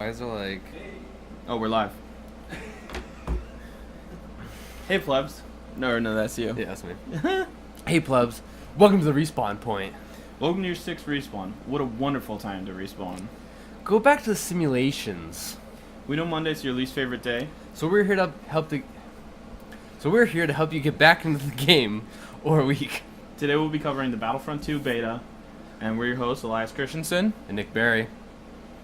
guys are like... Oh, we're live. Hey, plebs. No, that's you. Yeah, that's me. Hey, plebs. Welcome to the respawn point. Welcome to your 6th respawn. What a wonderful time to respawn. Go back to the simulations. We know Monday's your least favorite day. So we're here to help you get back into the game or a week. Today we'll be covering the Battlefront 2 beta, and we're your hosts, Elias Christensen And Nick Barry.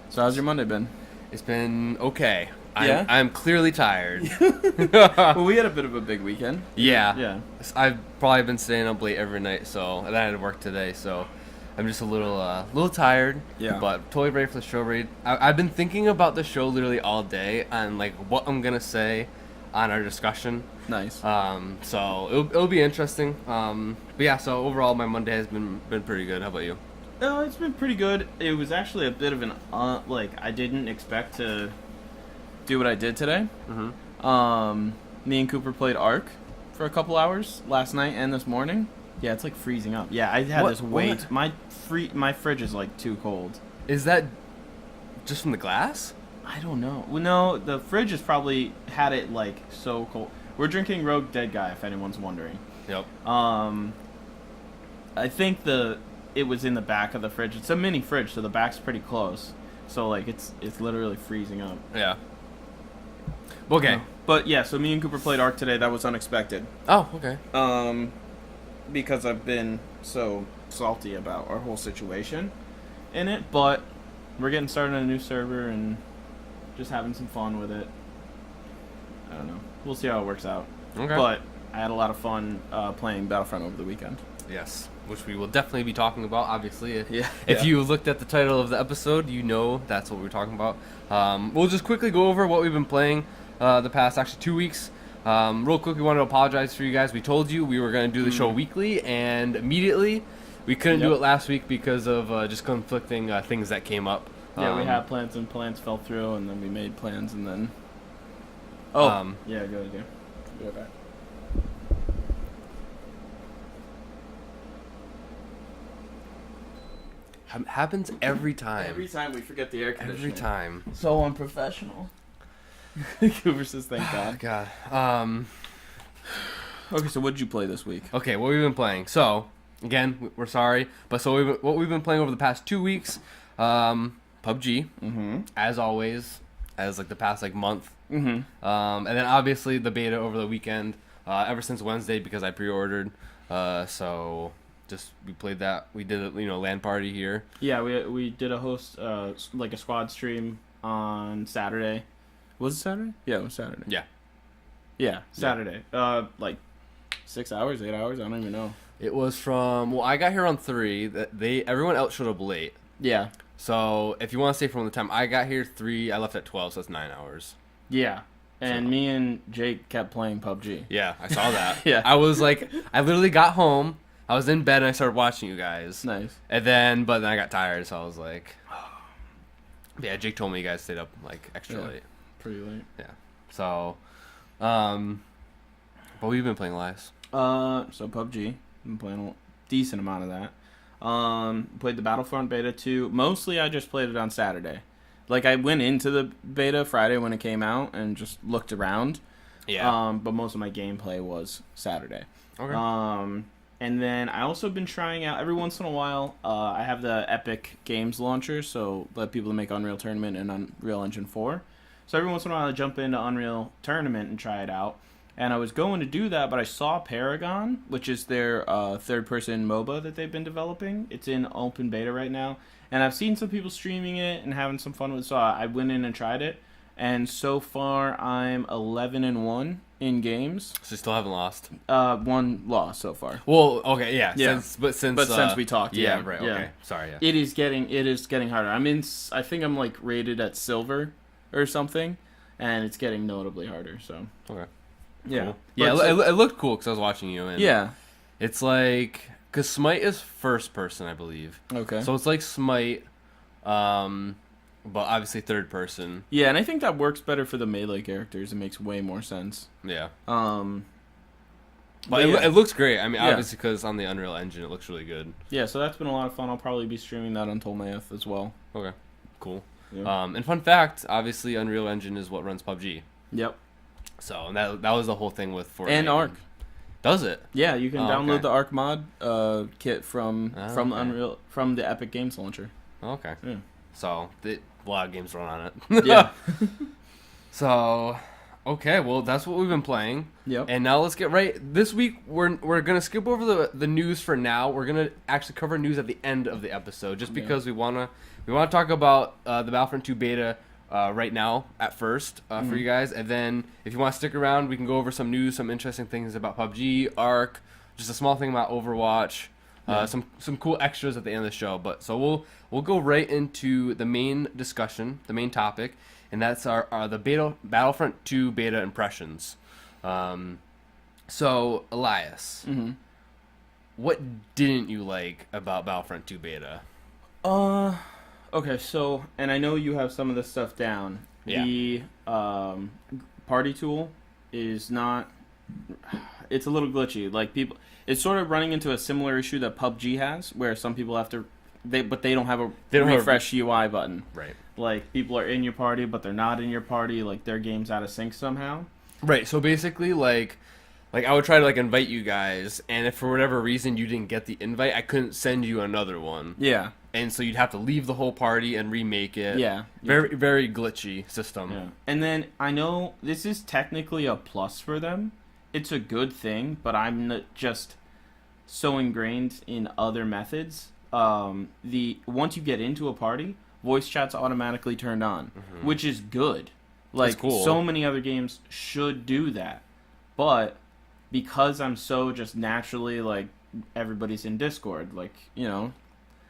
So how's your Monday been? It's been okay. Yeah? I'm clearly tired. Well, we had a bit of a big weekend. Yeah. Yeah. I've probably been staying up late every night, and I had to work today, so I'm just a little tired. Yeah. But totally ready for the show. I've been thinking about the show literally all day and like what I'm gonna say on our discussion. Nice. So it'll be interesting. But yeah. So overall, my Monday has been pretty good. How about you? It's been pretty good. It was actually a bit of an I didn't expect to do what I did today. Mm-hmm. Me and Cooper played Ark for a couple hours last night and this morning. Yeah, it's like freezing up. Yeah, I had this weight. My fridge is like too cold. Is that just from the glass? I don't know. Well, no, the fridge has probably had it like so cold. We're drinking Rogue Dead Guy, if anyone's wondering. Yep. I think it was in the back of the fridge. It's a mini fridge, so the back's pretty close. So like it's literally freezing up. Yeah. Okay. But yeah, so me and Cooper played Ark today. That was unexpected. Oh, okay. Because I've been so salty about our whole situation in it, but we're getting started on a new server and just having some fun with it. I don't know. We'll see how it works out. Okay. But I had a lot of fun playing Battlefront over the weekend. Yes, which we will definitely be talking about, obviously. If you looked at the title of the episode, you know that's what we're talking about. We'll just quickly go over what we've been playing the past, 2 weeks. Real quick, we wanted to apologize for you guys. We told you we were going to do the show weekly, and immediately we couldn't do it last week because of just conflicting things that came up. Yeah, we had plans and plans fell through, and then we made plans, and then... yeah, go ahead, yeah. Be right back. Happens every time. Every time we forget the air conditioner. Every time. So unprofessional. Cooper says thank God. God. Okay, so what did you play this week? Okay, what we've been playing. So, again, we're sorry, but what we've been playing over the past 2 weeks, PUBG, as always, as like the past month, and then obviously the beta over the weekend, ever since Wednesday because I pre-ordered, so we played that. We did a LAN party here. Yeah, we did a host like a squad stream on Saturday. Was it Saturday? Yeah, it was Saturday. Yeah, Saturday. Yeah. 6 hours, 8 hours. I don't even know. It was from I got here on 3. Everyone else showed up late. Yeah. So if you want to say from the time I got here 3, I left at 12, so that's 9 hours. Yeah. And me and Jake kept playing PUBG. Yeah, I saw that. Yeah. I was I literally got home. I was in bed and I started watching you guys. Nice. And then, but then I got tired, so I was like, yeah. Jake told me you guys stayed up extra late. Pretty late. Yeah. So, but we've been playing Elias. So PUBG. Been playing a decent amount of that. Played the Battlefront beta too. Mostly I just played it on Saturday. I went into the beta Friday when it came out and just looked around. Yeah. But most of my gameplay was Saturday. Okay. And then I also been trying out every once in a while. I have the Epic Games launcher, so let people make Unreal Tournament and Unreal Engine 4. So every once in a while I jump into Unreal Tournament and try it out. And I was going to do that, but I saw Paragon, which is their third-person MOBA that they've been developing. It's in open beta right now. And I've seen some people streaming it and having some fun with it, so I went in and tried it. And so far, I'm 11-1 in games. So you still haven't lost? 1 loss so far. Well, okay, yeah. Yeah. Since we talked, yeah, yeah. right, yeah. okay. Sorry, yeah. It is getting harder. I think I'm rated at silver or something, and it's getting notably harder, so. Okay. Yeah. Cool. Yeah, it looked cool because I was watching you. And yeah. It's because Smite is first person, I believe. Okay. So it's like Smite, but obviously third person. Yeah, and I think that works better for the melee characters. It makes way more sense. Yeah. But it looks great. I mean, obviously because on the Unreal Engine, it looks really good. Yeah, so that's been a lot of fun. I'll probably be streaming that on Tolmaeth as well. Okay. Cool. Yeah. And fun fact, obviously, Unreal Engine is what runs PUBG. Yep. So and that was the whole thing with Fortnite. And Arc. Does it? Yeah, you can download the Arc mod kit from okay. from the Epic Games launcher. Okay. Yeah. So a lot of games run on it. Yeah. So, okay, well that's what we've been playing. Yep. And now let's get right. This week we're gonna skip over the news for now. We're gonna actually cover news at the end of the episode, just because we wanna talk about the Battlefront 2 beta right now at first for you guys, and then if you want to stick around, we can go over some news, some interesting things about PUBG, Arc, just a small thing about Overwatch. Some cool extras at the end of the show, but so we'll go right into the main discussion, the main topic, and that's our the Battlefront 2 beta impressions. So Elias, what didn't you like about Battlefront 2 beta? Okay, so and I know you have some of this stuff down. Yeah. The party tool is not. It's a little glitchy. Like it's sort of running into a similar issue that PUBG has, where some people have to, but they don't have a refresh UI button. Right. Like people are in your party, but they're not in your party. Like their game's out of sync somehow. Right. So basically, like I would try to invite you guys, and if for whatever reason you didn't get the invite, I couldn't send you another one. Yeah. And so you'd have to leave the whole party and remake it. Yeah. Very, very glitchy system. Yeah. And then I know this is technically a plus for them. It's a good thing, but I'm not just so ingrained in other methods. Once you get into a party, voice chat's automatically turned on, which is good. Like, cool. So many other games should do that. But because I'm so just naturally, everybody's in Discord,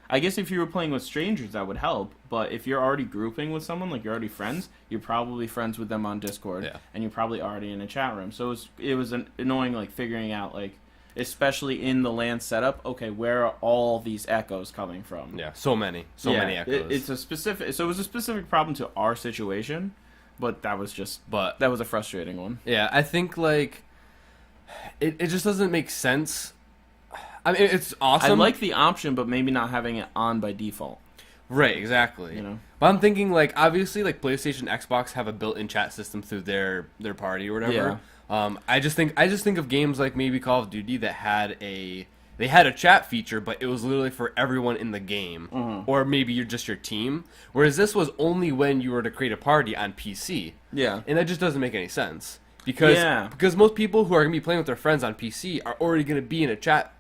I guess if you were playing with strangers, that would help. But if you're already grouping with someone, you're already friends, you're probably friends with them on Discord, and you're probably already in a chat room. So it was annoying, figuring out, especially in the LAN setup, okay, where are all these echoes coming from? Yeah, so many echoes. It was a specific problem to our situation, but that was a frustrating one. Yeah, I think it just doesn't make sense. I mean, it's awesome. I like the option, but maybe not having it on by default. Right, exactly. But I'm thinking, obviously, PlayStation, Xbox have a built-in chat system through their party or whatever. Yeah. I just think of games like maybe Call of Duty that had a chat feature, but it was literally for everyone in the game, or maybe you're just your team. Whereas this was only when you were to create a party on PC. Yeah, and that just doesn't make any sense because most people who are gonna be playing with their friends on PC are already gonna be in a chat.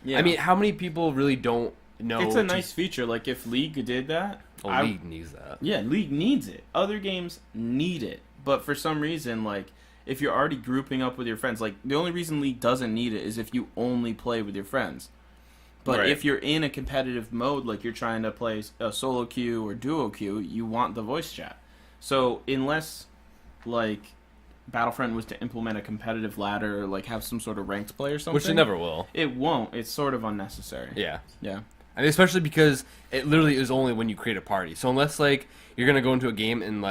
Yeah. I mean, how many people really don't know? It's a nice feature. If League did that... League needs that. Yeah, League needs it. Other games need it. But for some reason, if you're already grouping up with your friends, the only reason League doesn't need it is if you only play with your friends. But if you're in a competitive mode, you're trying to play a solo queue or duo queue, you want the voice chat. So unless, Battlefront was to implement a competitive ladder or have some sort of ranked play or something, which it never will. It won't. It's sort of unnecessary. Yeah. I mean, especially because it literally is only when you create a party. So unless you're gonna go into a game and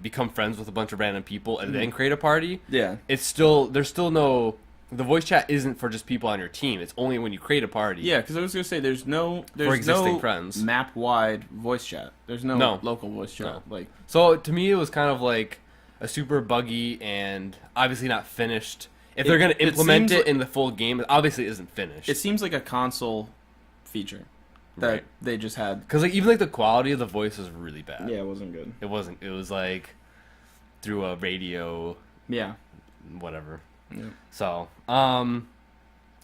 become friends with a bunch of random people and then create a party, there's still no. The voice chat isn't for just people on your team. It's only when you create a party. Yeah, because I was gonna say there's no friends. Map wide voice chat. There's no local voice chat. No. So to me, it was kind of a super buggy and obviously not finished. If they're going to implement it in the full game, it obviously isn't finished. It seems like a console feature that they just had. Because even the quality of the voice is really bad. Yeah, it wasn't good. It wasn't. It was through a radio. Yeah. Whatever. Yeah. So, I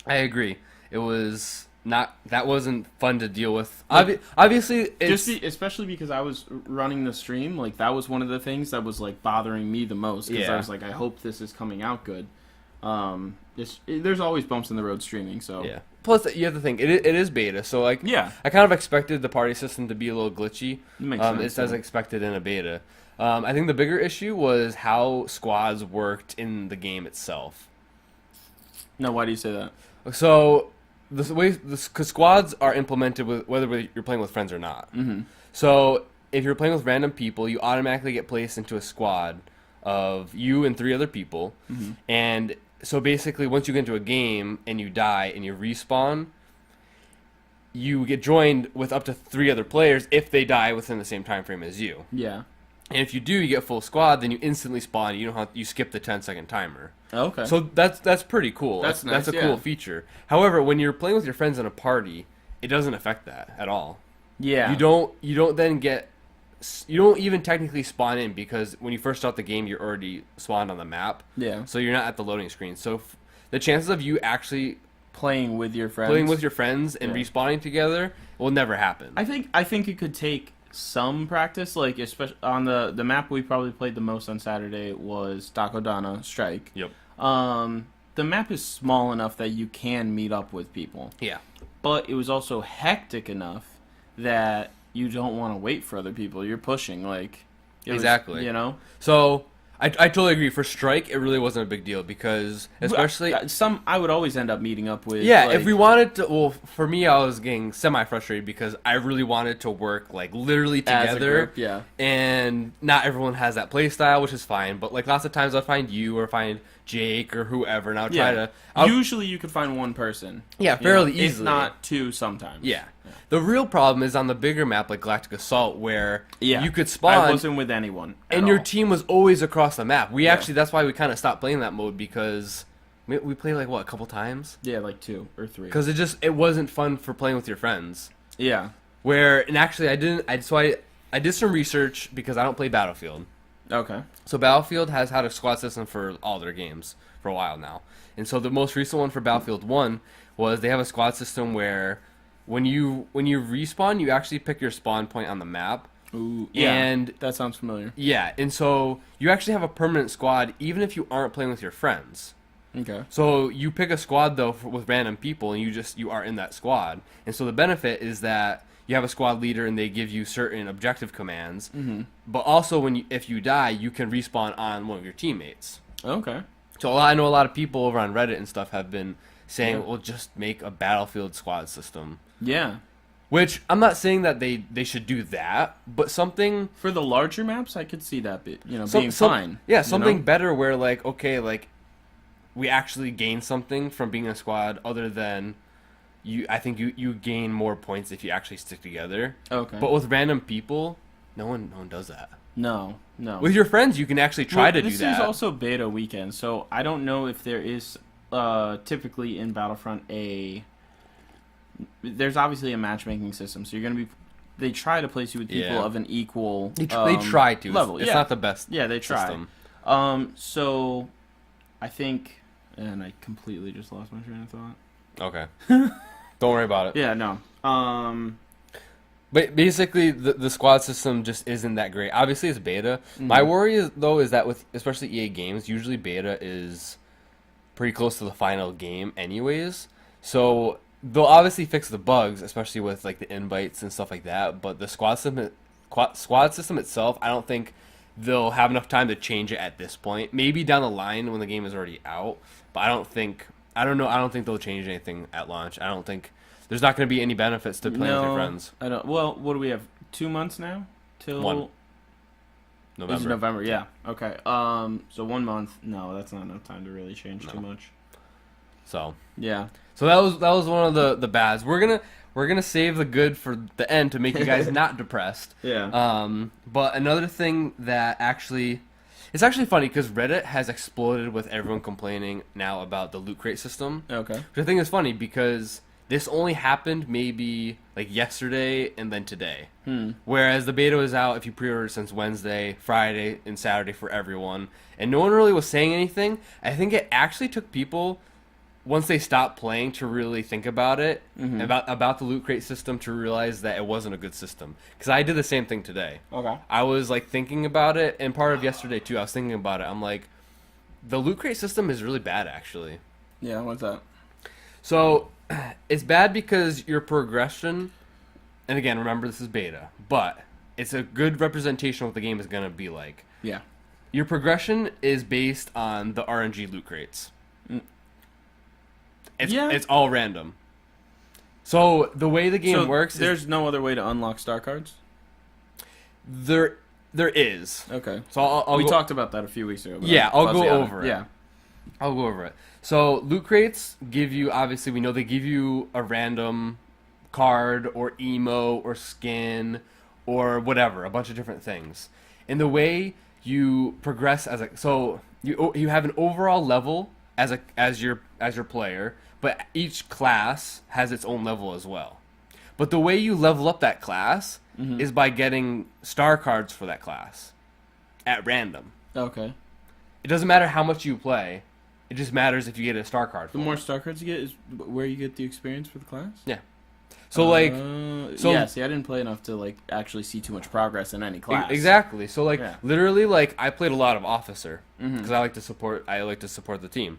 agree. It was not. That wasn't fun to deal with. Obviously, it's especially because I was running the stream. That was one of the things that was bothering me the most. Because I was I hope this is coming out good. There's always bumps in the road streaming. So yeah. Plus, you have to think it is beta. So I kind of expected the party system to be a little glitchy. Makes sense. It's as expected in a beta. I think the bigger issue was how squads worked in the game itself. Now, why do you say that? So because squads are implemented with whether you're playing with friends or not. Mm-hmm. So if you're playing with random people, you automatically get placed into a squad of you and 3 other people. Mm-hmm. And so basically, once you get into a game and you die and you respawn, you get joined with up to 3 other players if they die within the same time frame as you. Yeah. And if you do, you get full squad, then you instantly spawn. You don't have, you skip the 10-second timer. Okay. So that's pretty cool. That's nice, That's a cool feature. However, when you're playing with your friends in a party, it doesn't affect that at all. Yeah. You don't then get, you don't even technically spawn in, because when you first start the game, you're already spawned on the map. Yeah. So you're not at the loading screen. So the chances of you actually playing with your friends and respawning together will never happen. I think it could take some practice, like especially on the map we probably played the most on Saturday was Takodana Strike. Yep. The map is small enough that you can meet up with people. Yeah. But it was also hectic enough that you don't want to wait for other people. You're pushing, like... Exactly. You know? So, I totally agree. For Strike, it really wasn't a big deal, because especially... I would always end up meeting up with... Yeah, if we wanted to... Well, for me, I was getting semi-frustrated because I really wanted to work, like, literally together. As a group, yeah. And not everyone has that play style, which is fine. But, like, lots of times I'll find you or find Jake or whoever, and I'll try to... Usually you could find one person. Yeah, fairly easily. If not 2 sometimes. Yeah. The real problem is on the bigger map like Galactic Assault, where you could spawn. I wasn't with anyone. And your team was always across the map. We actually, that's why we kind of stopped playing that mode, because we played like, what, a couple times? Yeah, like 2 or 3. Because it wasn't fun for playing with your friends. Yeah. And actually I did some research because I don't play Battlefield. Okay. So Battlefield has had a squad system for all their games for a while now. And so the most recent one for Battlefield 1 was they have a squad system where when you respawn, you actually pick your spawn point on the map. Ooh, yeah, and that sounds familiar. Yeah, and so you actually have a permanent squad even if you aren't playing with your friends. Okay. So you pick a squad though with random people, and you are in that squad. And so the benefit is that you have a squad leader, and they give you certain objective commands. Mm-hmm. But also, if you die, you can respawn on one of your teammates. Okay. So I know a lot of people over on Reddit and stuff have been saying, well, just make a Battlefield squad system. Yeah. Which, I'm not saying that they should do that, but something... For the larger maps, I could see that being fine. Yeah, something better where, like, okay, like, we actually gain something from being a squad other than... I think you gain more points if you actually stick together. Okay. But with random people, no one does that. No. With your friends, you can actually try to do that. This is also beta weekend, so I don't know if there is typically in Battlefront there's obviously a matchmaking system, so you're going to be... They try to place you with people of an equal they try to. level. It's not the best they try. system. So I think... And I completely just lost my train of thought. Okay. Don't worry about it. Yeah, no. But basically, the squad system just isn't that great. Obviously, it's beta. Mm-hmm. My worry is that with especially EA games, usually beta is pretty close to the final game anyways. So they'll obviously fix the bugs, especially with like the invites and stuff like that. But the squad system itself, I don't think they'll have enough time to change it at this point. Maybe down the line when the game is already out. But I don't think they'll change anything at launch. I don't think there's not going to be any benefits to playing with your friends. I don't. Well, what do we have? 2 months now till November. It's November, yeah. Okay. So 1 month. No, that's not enough time to really change too much. So yeah. So that was one of the bads. We're gonna save the good for the end to make you guys not depressed. Yeah. But another thing that it's actually funny because Reddit has exploded with everyone complaining now about the loot crate system. Okay. Which I think is funny because this only happened maybe like yesterday and then today. Whereas the beta was out if you pre-ordered since Wednesday, Friday, and Saturday for everyone. And no one really was saying anything. I think it actually took people, once they stopped playing, to really think about it, about the loot crate system, to realize that it wasn't a good system. Because I did the same thing today. Okay. I was like thinking about it, and part of yesterday too, I was thinking about it. I'm like, the loot crate system is really bad, actually. Yeah, what's that? So, it's bad because your progression, and again, remember this is beta, but it's a good representation of what the game is going to be like. Yeah. Your progression is based on the RNG loot crates. It's all random. So the way the game works, there's no other way to unlock star cards. There is. Okay. So we talked about that a few weeks ago. Yeah, I'll go over it. Yeah, I'll go over it. So loot crates give you, obviously we know they give you a random card or emo or skin or whatever, a bunch of different things. And the way you progress you have an overall level as your player, but each class has its own level as well. But the way you level up that class is by getting star cards for that class at random. Okay. It doesn't matter how much you play. It just matters if you get a star card. The more star cards you get is where you get the experience for the class? Yeah. So yeah, see, I didn't play enough to actually see too much progress in any class. Exactly. So literally I played a lot of officer because I like to support the team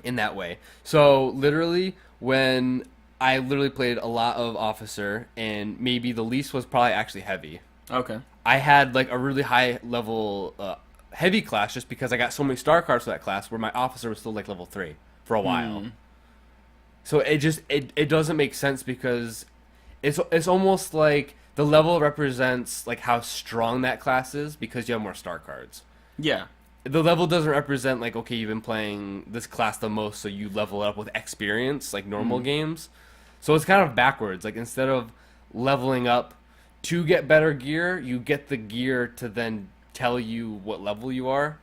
in that way. So literally when I played a lot of officer, and maybe the least was probably actually heavy. Okay. I had a really high level heavy class just because I got so many star cards for that class where my officer was still level 3 for a while. So it doesn't make sense because it's almost like the level represents how strong that class is because you have more star cards. Yeah. The level doesn't represent okay, you've been playing this class the most, so you level it up with experience like normal games. So it's kind of backwards. Instead of leveling up to get better gear, you get the gear to then tell you what level you are.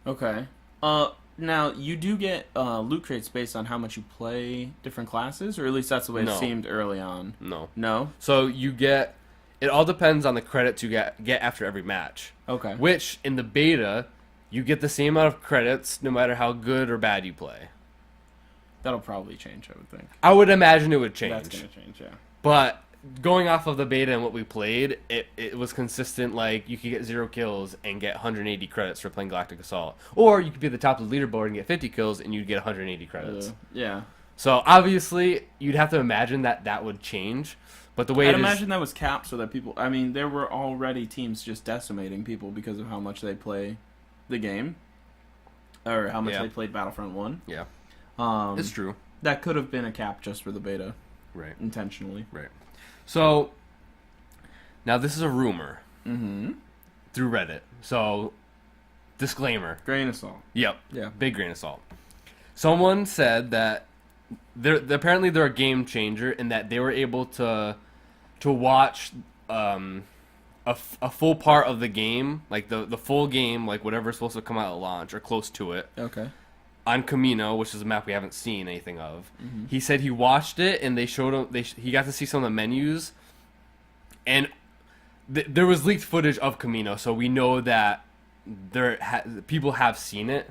Okay. Now, you do get loot crates based on how much you play different classes, or at least that's the way it seemed early on. No. No? So you get... It all depends on the credits you get after every match. Okay. Which, in the beta, you get the same amount of credits no matter how good or bad you play. That'll probably change, I would think. I would imagine it would change. That's going to change, yeah. But going off of the beta and what we played, it was consistent. You could get 0 kills and get 180 credits for playing Galactic Assault. Or you could be at the top of the leaderboard and get 50 kills and you'd get 180 credits. Yeah. So obviously, you'd have to imagine that would change. But the way I'd imagine that was capped so that people... I mean, there were already teams just decimating people because of how much they play the game. Or how much they played Battlefront 1. Yeah. It's true. That could have been a cap just for the beta. Right. Intentionally. Right. So, now this is a rumor. Through Reddit. So, disclaimer. Grain of salt. Yep. Yeah. Big grain of salt. Someone said that apparently they're a game changer in that they were able to watch a full part of the game, the full game, whatever's supposed to come out at launch or close to it. Okay. On Camino, which is a map we haven't seen anything of. He said he watched it and they showed him. He got to see some of the menus, and there was leaked footage of Camino, so we know that people have seen it.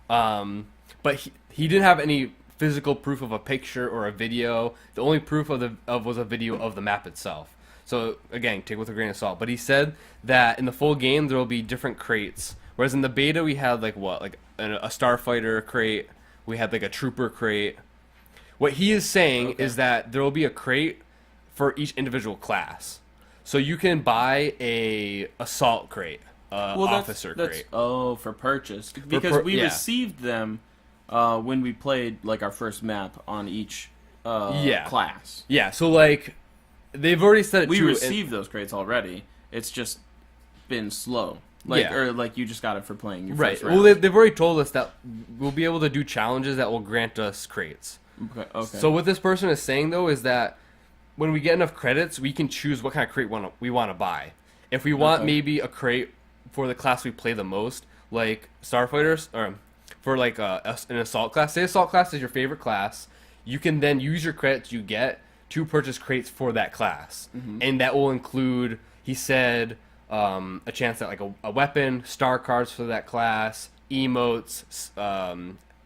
But he didn't have any physical proof of a picture or a video. The only proof was a video of the map itself. So again, take it with a grain of salt. But he said that in the full game there will be different crates. Whereas in the beta we had a starfighter crate, we had a trooper crate. What he is saying is that there will be a crate for each individual class. So you can buy a assault crate, officer crate. Oh, for purchase. Because we received them when we played our first map on each class. Yeah, so they've already said it we too. We received those crates already. It's just been slow. Or you just got it for playing your first round. Well, they've already told us that we'll be able to do challenges that will grant us crates. Okay. So what this person is saying, though, is that when we get enough credits, we can choose what kind of crate we want to buy. If we want maybe a crate for the class we play the most, like Starfighters, or for an Assault class. Say Assault class is your favorite class. You can then use your credits you get to purchase crates for that class. And that will include, he said... a chance at a weapon, star cards for that class, emotes.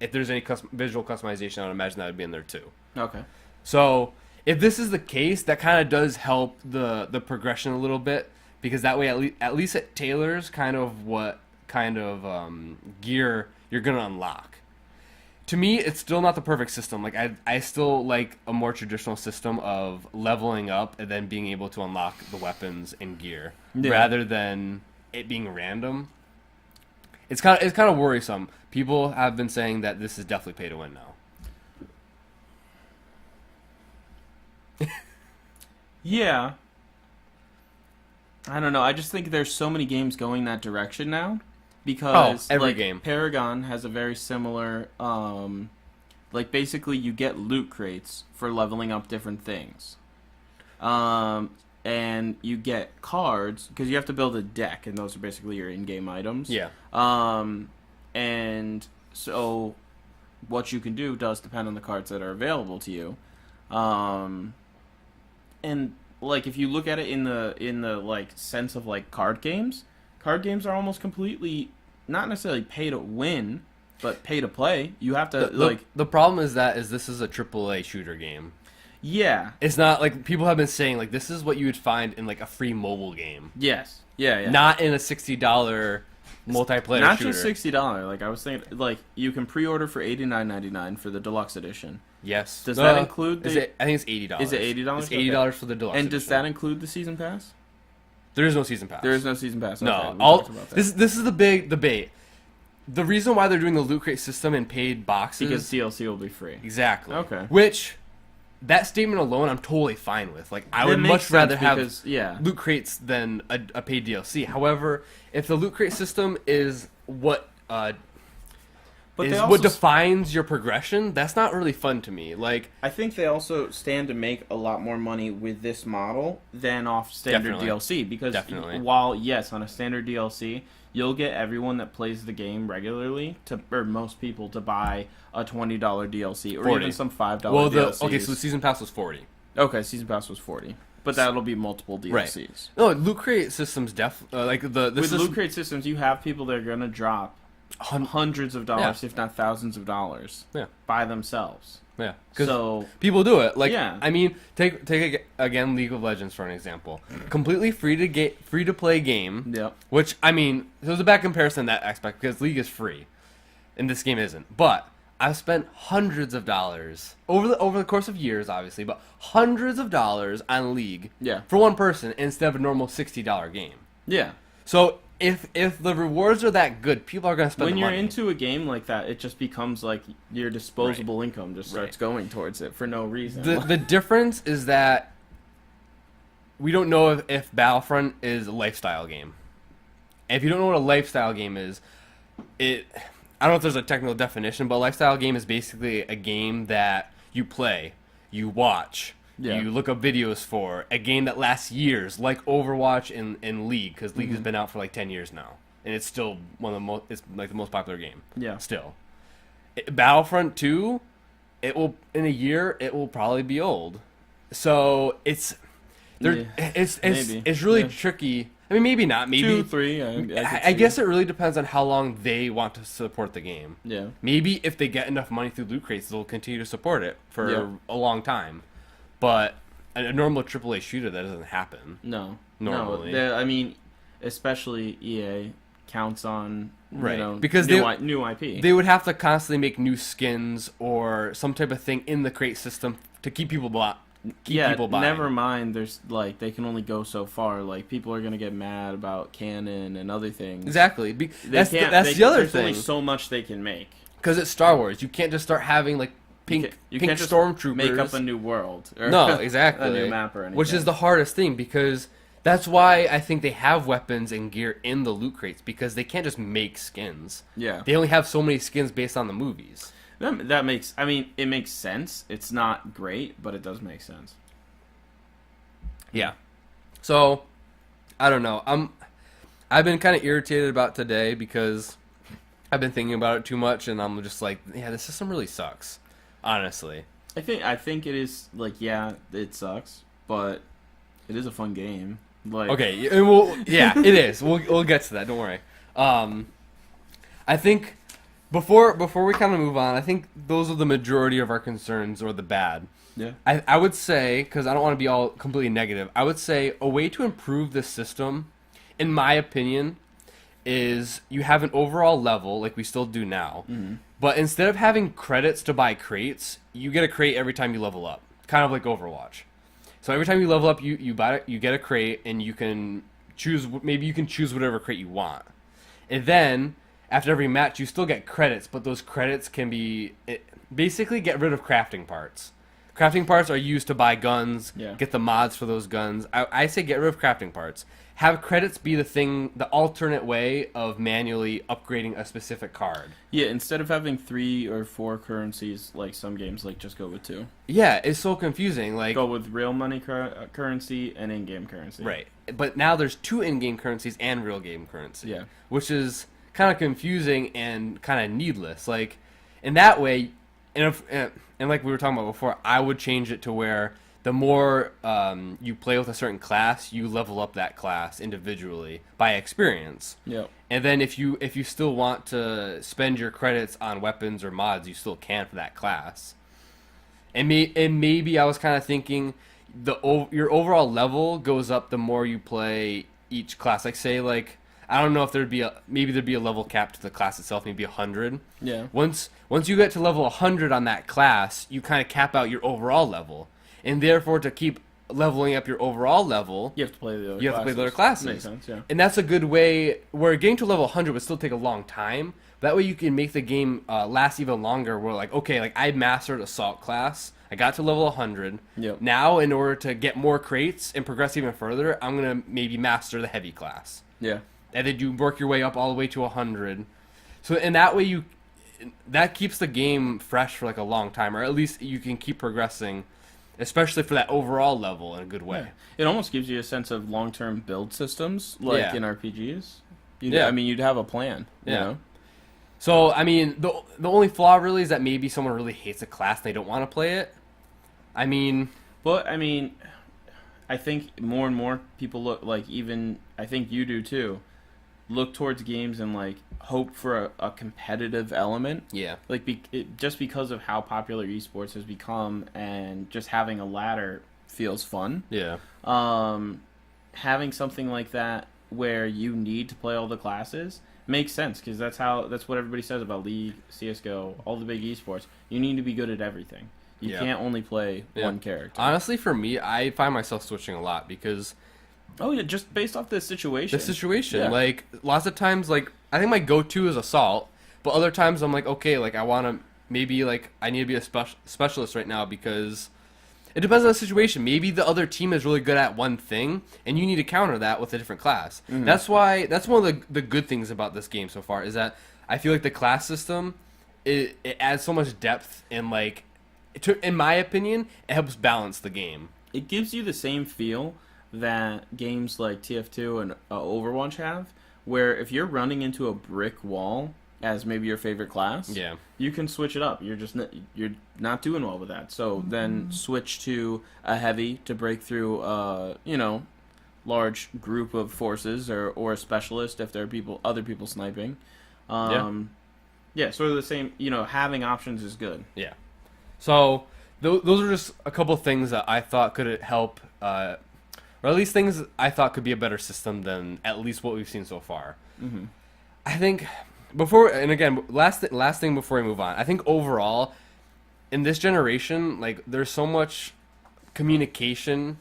If there's any visual customization, I would imagine that would be in there too. Okay. So if this is the case, that kind of does help the progression a little bit, because that way at least it tailors kind of what kind of gear you're gonna unlock. To me, it's still not the perfect system. I still like a more traditional system of leveling up and then being able to unlock the weapons and gear rather than it being random. It's kind of worrisome. People have been saying that this is definitely pay to win now. Yeah. I don't know. I just think there's so many games going that direction now. Because every game. Paragon has a very similar Like, basically, you get loot crates for leveling up different things. And you get cards, because you have to build a deck, and those are basically your in-game items. Yeah. And so what you can do does depend on the cards that are available to you. And, like, if you look at it in the like, sense of, like, card games are almost completely, not necessarily pay to win, but pay to play. You have to, the problem is this is a AAA shooter game. Yeah. It's not like people have been saying like this is what you would find in like a free mobile game. Yes. Yeah. Not in a $60 multiplayer Not shooter. just $60. Like I was thinking, like you can pre-order for $89.99 for the deluxe edition. Yes. Does that include I think it's $80. Is it $80? It's $80 for the deluxe And edition. does that include the season pass? There is no season pass. There is no season pass. No. Okay, we talked about that. This is the big debate. The reason why they're doing the loot crate system in paid boxes because DLC will be free. Exactly. Okay. Which that statement alone, I'm totally fine with. Like, I would much rather have loot crates than a paid DLC. However, if the loot crate system is what what defines your progression, that's not really fun to me. Like, I think they also stand to make a lot more money with this model than off standard DLC. Because while, yes, on a standard DLC, you'll get everyone that plays the game regularly, or most people, to buy a $20 DLC, or 40. even some $5 DLCs. DLCs. Okay, so the season pass was 40. Okay, season pass was 40. But that'll be multiple DLCs. Right. No, loot crate systems like with loot crate systems, you have people that are going to drop hundreds of dollars, if not thousands of dollars, by themselves. Yeah, because so people do it. Like, I mean, take again League of Legends for an example. Completely free to play game. Yep. Which, I mean, there's a bad comparison in that aspect because League is free, and this game isn't. But I've spent hundreds of dollars over the course of years, obviously, but hundreds of dollars on League. Yeah. For one person instead of a normal $60 game. Yeah. So if the rewards are that good, people are going to spend when the you're money. into a game like that, it just becomes like your disposable income just starts going towards it for no reason. The difference is that we don't know if Battlefront is a lifestyle game. And if you don't know what a lifestyle game is, I don't know if there's a technical definition, but a lifestyle game is basically a game that you play, you watch, you look up videos for, a game that lasts years, like Overwatch and League, because League has been out for like 10 years now, and it's still it's like the most popular game. Yeah. Still, Battlefront 2, in a year it will probably be old, so it's really tricky. I mean, maybe not. Maybe 2, 3. I guess it really depends on how long they want to support the game. Yeah. Maybe if they get enough money through loot crates, they'll continue to support it for a long time. But a normal AAA shooter, that doesn't happen. No. Normally. No. I mean, especially EA counts on because new IP. They would have to constantly make new skins or some type of thing in the crate system to keep people buying. Never mind. There's they can only go so far. Like, people are gonna get mad about canon and other things. Exactly. That's the other there's thing. Only so much they can make. Because it's Star Wars. You can't just start having pink stormtroopers. Make up a new world. Or no, exactly. A new map or anything. Which is the hardest thing, because that's why I think they have weapons and gear in the loot crates, because they can't just make skins. Yeah. They only have so many skins based on the movies. That makes, it makes sense. It's not great, but it does make sense. Yeah. So, I don't know. I've been kind of irritated about today because I've been thinking about it too much, and I'm just like, yeah, the system really sucks. Honestly. I think it is, it sucks, but it is a fun game. Okay, it is. We'll get to that, don't worry. I think before we kind of move on, I think those are the majority of our concerns, or the bad. Yeah. I would say, because I don't want to be all completely negative, I would say a way to improve this system, in my opinion, is you have an overall level, like we still do now, but instead of having credits to buy crates, you get a crate every time you level up, kind of like Overwatch. So every time you level up, you get a crate, and you can choose whatever crate you want. And then, after every match, you still get credits, but those credits can be basically get rid of crafting parts. Crafting parts are used to buy guns, Yeah. get the mods for those guns. I say get rid of crafting parts. Have credits be the alternate way of manually upgrading a specific card. Yeah, instead of having 3 or 4 currencies, like some games, like just go with 2. Yeah, it's so confusing. Like Go with real money currency and in-game currency. right, but now there's 2 in-game currencies and real game currency. Yeah. Which is kind of confusing and kind of needless. Like in that way, and like we were talking about before, I would change it to where the more you play with a certain class, you level up that class individually by experience. Yep. And then if you still want to spend your credits on weapons or mods, you still can for that class. And maybe I was kind of thinking your overall level goes up the more you play each class. Like say I don't know if there'd be a level cap to the class itself, maybe 100. Yeah. Once you get to level 100 on that class, you kind of cap out your overall level. And therefore, to keep leveling up your overall level, You have to play the other you have to play the other classes. Makes sense, yeah. And that's a good way, where getting to level 100 would still take a long time. That way you can make the game last even longer, where I mastered Assault class, I got to level 100. Yep. Now, in order to get more crates and progress even further, I'm going to maybe master the Heavy class. Yeah. And then you work your way up all the way to 100. So in that way, that keeps the game fresh for a long time, or at least you can keep progressing, especially for that overall level in a good way. Yeah. It almost gives you a sense of long-term build systems, like Yeah. in RPGs. Yeah. I mean, you'd have a plan, you know? So, I mean, the only flaw really is that maybe someone really hates a class and they don't want to play it. I mean... But, I mean, I think more and more people look, I think you do too, look towards games and, hope for a competitive element. Yeah. Just because of how popular esports has become and just having a ladder feels fun. Yeah. Having something like that where you need to play all the classes makes sense, because that's what everybody says about League, CSGO, all the big esports. You need to be good at everything. You can't only play one character. Honestly, for me, I find myself switching a lot because... Oh, yeah, just based off the situation. Yeah. Lots of times, I think my go-to is Assault, but other times I'm okay, I want to... Maybe, I need to be a specialist right now because... It depends on the situation. Maybe the other team is really good at one thing, and you need to counter that with a different class. Mm-hmm. That's one of the good things about this game so far, is that I feel like the class system, it adds so much depth, and, in my opinion, it helps balance the game. It gives you the same feel that games like TF2 and Overwatch have, where if you're running into a brick wall as maybe your favorite class, you can switch it up. You're not doing well with that. So then switch to a heavy to break through large group of forces, or a specialist if there are other people sniping. Sort of the same, having options is good. Yeah. So those are just a couple things that I thought could help, or at least things I thought could be a better system than at least what we've seen so far. Mm-hmm. I think last thing before we move on, I think overall in this generation, there's so much communication,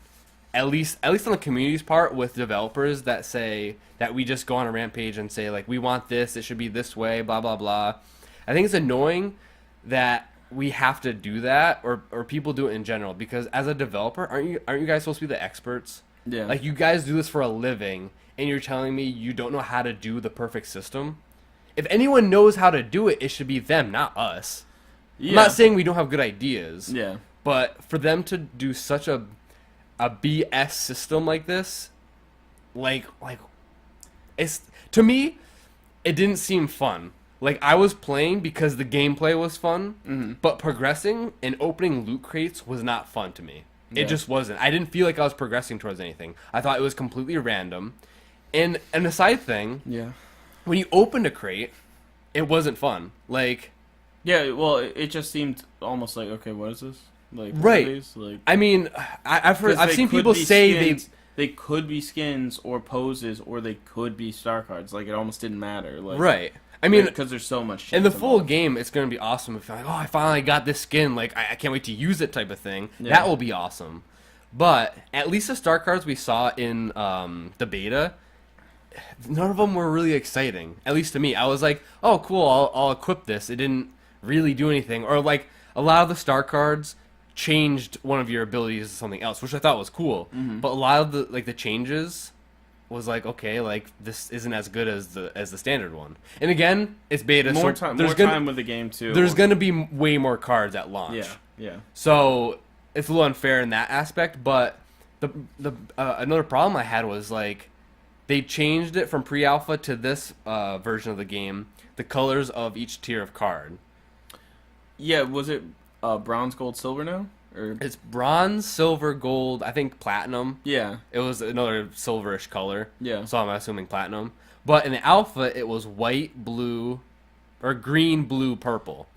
at least on the community's part, with developers that say that we just go on a rampage and say we want this, it should be this way, blah blah blah. I think it's annoying that we have to do that, or people do it in general, because as a developer, aren't you guys supposed to be the experts? Yeah. You guys do this for a living, and you're telling me you don't know how to do the perfect system? If anyone knows how to do it, it should be them, not us. Yeah. I'm not saying we don't have good ideas. Yeah. But for them to do such a BS system like this, it's, to me, it didn't seem fun. I was playing because the gameplay was fun, but progressing and opening loot crates was not fun to me. It just wasn't. I didn't feel like I was progressing towards anything. I thought it was completely random. And a side thing, when you opened a crate, it wasn't fun. Yeah, well, it just seemed almost okay, what is this? Right. I mean, I've seen people say they could be skins or poses, or they could be star cards. It almost didn't matter. Right. I mean, because there's so much. In the full game, it's going to be awesome if I finally got this skin. I can't wait to use it, type of thing. Yeah. That will be awesome. But at least the star cards we saw in the beta, none of them were really exciting. At least to me, I was oh, cool, I'll equip this. It didn't really do anything. Or a lot of the star cards changed one of your abilities to something else, which I thought was cool. But a lot of the changes was like, okay, like this isn't as good as the standard one. And again, it's beta. More so time with the game too. There's gonna be way more cards at launch. Yeah. So it's a little unfair in that aspect. But the another problem I had was like they changed it from pre-alpha to this version of the game. The colors of each tier of card. Yeah, was it bronze, gold, silver now? Or It's bronze, silver, gold, I think platinum. yeah, It was another silverish color. Yeah. So I'm assuming platinum. But in the alpha, it was white, blue, or green, blue, purple.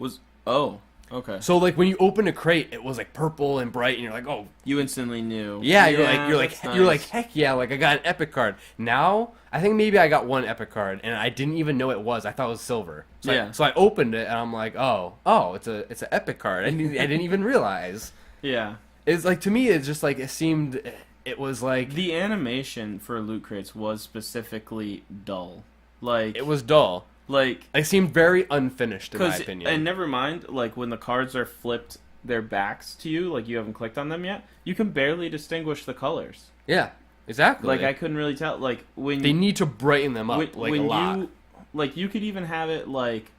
Okay. So like when you open a crate, it was like purple and bright, and you're like, oh, You instantly knew. yeah. You're like, nice. heck yeah! Like I got an epic card. Now I think maybe I got one epic card, and I didn't even know it was. I thought it was silver. So Yeah. so I opened it, and I'm like, oh, it's an epic card. I didn't even realize. Yeah. It's like, to me, it's just like it was like The animation for loot crates was specifically dull. Like it was dull. like It seemed very unfinished in my opinion. and never mind, like when the cards are flipped their backs to you, like you haven't clicked on them yet, you can barely distinguish the colors. Yeah, exactly. Like I couldn't really tell. Like when they need to brighten them up when a lot. you could even have it like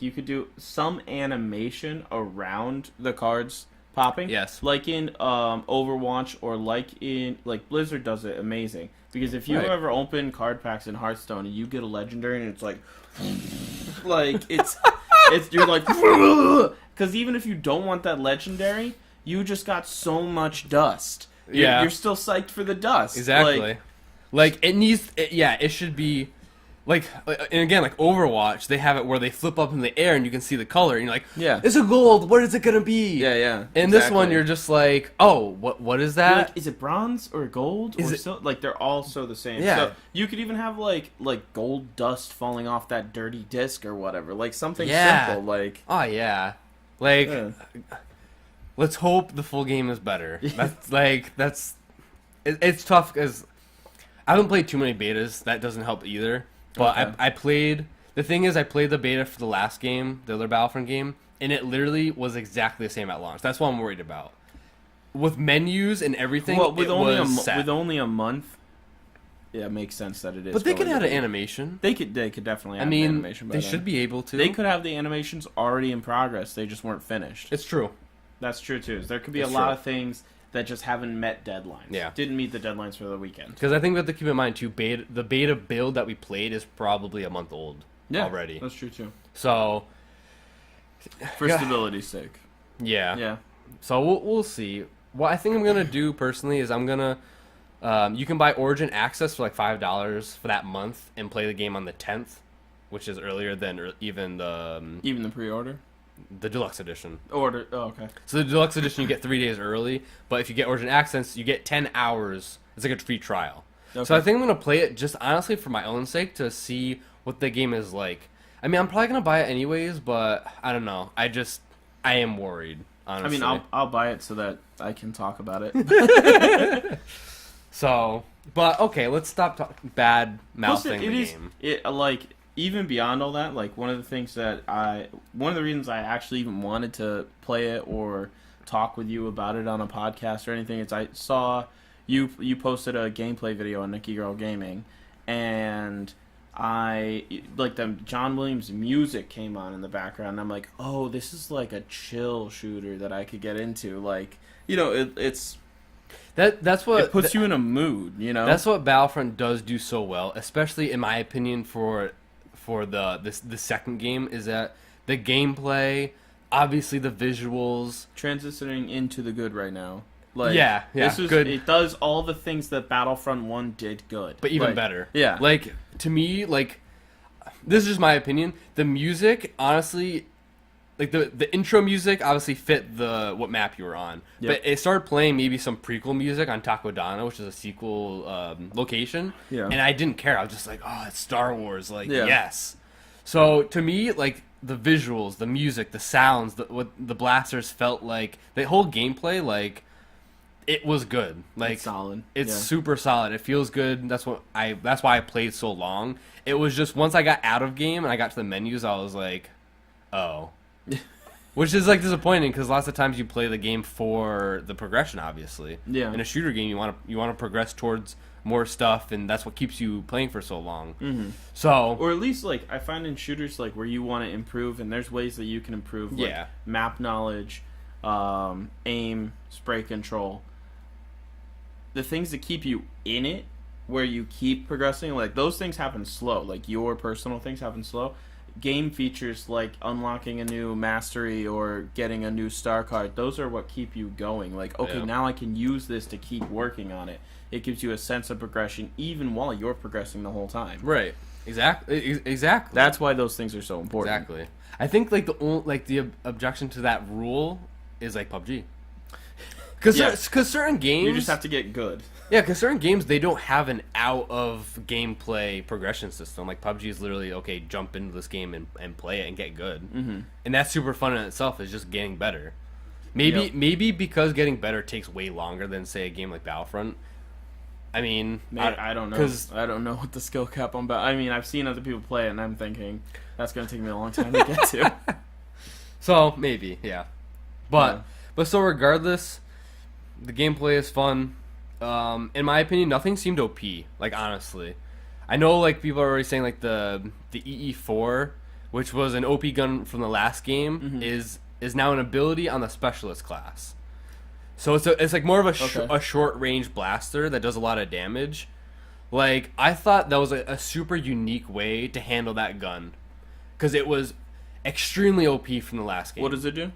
you could do some animation around the cards popping. Yes. Like in Overwatch, or like Blizzard does it amazing. Because if you Right. ever open card packs in Hearthstone and you get a legendary and it's like it's you're like because even if you don't want that legendary, you just got so much dust. You're still psyched for the dust. Exactly. Like it should be like, and again, like Overwatch, they have it where they flip up in the air and you can see the color, and you're like, Yeah. it's a gold. What is it gonna be? Yeah. And this one, you're just like, oh, what is You're that? like, is it bronze or gold Is or it- silver? Like they're all so the same. Yeah. So you could even have like gold dust falling off that dirty disc or whatever. Like something Yeah. simple. Like Oh yeah, like yeah. let's hope the full game is better. It's tough because I haven't played too many betas. That doesn't help either. But Okay. I played. The thing is, I played the beta for the last game, the other Battlefront game, and it literally was exactly the same at launch. That's what I'm worried about. With menus and everything, with it only was set. with only a month. Yeah, it makes sense that it is. But they could going have to an be. animation. They could definitely. I Have mean, an animation by they then. should be able to. They could have the animations already in progress. They just weren't finished. It's true. That's true too. There could be It's a lot true. of things that just haven't met deadlines. Yeah. Didn't meet the deadlines for the weekend. Because I think we have to keep in mind too. The beta build that we played is probably a month old already. That's true too. So For Yeah. stability's sake. yeah. Yeah. So we'll see. What I think I'm gonna do personally is I'm gonna you can buy Origin Access for like $5 for that month and play the game on the 10th, which is earlier than even Even the pre-order. the deluxe edition. Order. Oh, okay. So the deluxe edition you get 3 days early, but if you get Origin Access, you get 10 hours. It's like a free trial. Okay. So I think I'm gonna play it just honestly for my own sake to see what the game is like. I mean, I'm probably gonna buy it anyways, but I don't know. I am worried. Honestly. I mean, I'll buy it so that I can talk about it. So, but okay, let's stop bad mouthing the game. It like even beyond all that, like one of the reasons I actually even wanted to play it or talk with you about it on a podcast or anything is I saw you posted a gameplay video on Nikki Girl Gaming, and I like the John Williams music came on in the background, and I'm like, oh, this is like a chill shooter that I could get into. Like, you know, it's That's what it puts you in a mood, you know. That's what Battlefront does do so well, especially in my opinion for the second game, is that the gameplay, obviously the visuals, transitioning into the good right now. Like, yeah, good. It does all the things that Battlefront 1 did good, But even Like, better. Yeah, Like, to me, like, this is just my opinion. The music, honestly, like the intro music obviously fit what map you were on. Yep. But it started playing maybe some prequel music on Takodana, which is a sequel location. Yeah. And I didn't care. I was just like, oh, it's Star Wars. Like, Yeah. yes. So to me, like, the visuals, the music, the sounds, what the blasters felt like, the whole gameplay, like, it was good. Like, it's solid. it's Yeah. super solid. It feels good. That's why I played so long. It was just once I got out of game and I got to the menus, I was like, oh. Which is like disappointing because lots of times you play the game for the progression. Obviously, Yeah. In a shooter game, you want to progress towards more stuff, and that's what keeps you playing for so long. Mm-hmm. So, or at least like I find in shooters like where you want to improve, and there's ways that you can improve. Like, yeah. Map knowledge, aim, spray control. The things that keep you in it, where you keep progressing, like those things happen slow. Like your personal things happen slow. Game features like unlocking a new mastery or getting a new star card, those are what keep you going. Like, okay, now I can use this to keep working on it. It gives you a sense of progression even while you're progressing the whole time. Right. Exactly. That's why those things are so important. Exactly. I think like the objection to that rule is like PUBG. Because certain games... You just have to get good. Yeah, because certain games, they don't have an out-of-gameplay progression system. Like, PUBG is literally, okay, jump into this game and play it and get good. Mm-hmm. And that's super fun in itself, is just getting better. Maybe because getting better takes way longer than, say, a game like Battlefront. I mean... I don't know. I don't know what the skill cap on I mean, I've seen other people play it, and I'm thinking, that's going to take me a long time to get to. So, maybe, yeah. But so regardless... The gameplay is fun. In my opinion, nothing seemed OP. Like, honestly, I know like people are already saying like the EE4, which was an OP gun from the last game, is now an ability on the specialist class. So it's like more of a short range blaster that does a lot of damage. Like, I thought that was a super unique way to handle that gun, because it was extremely OP from the last game. What does it do?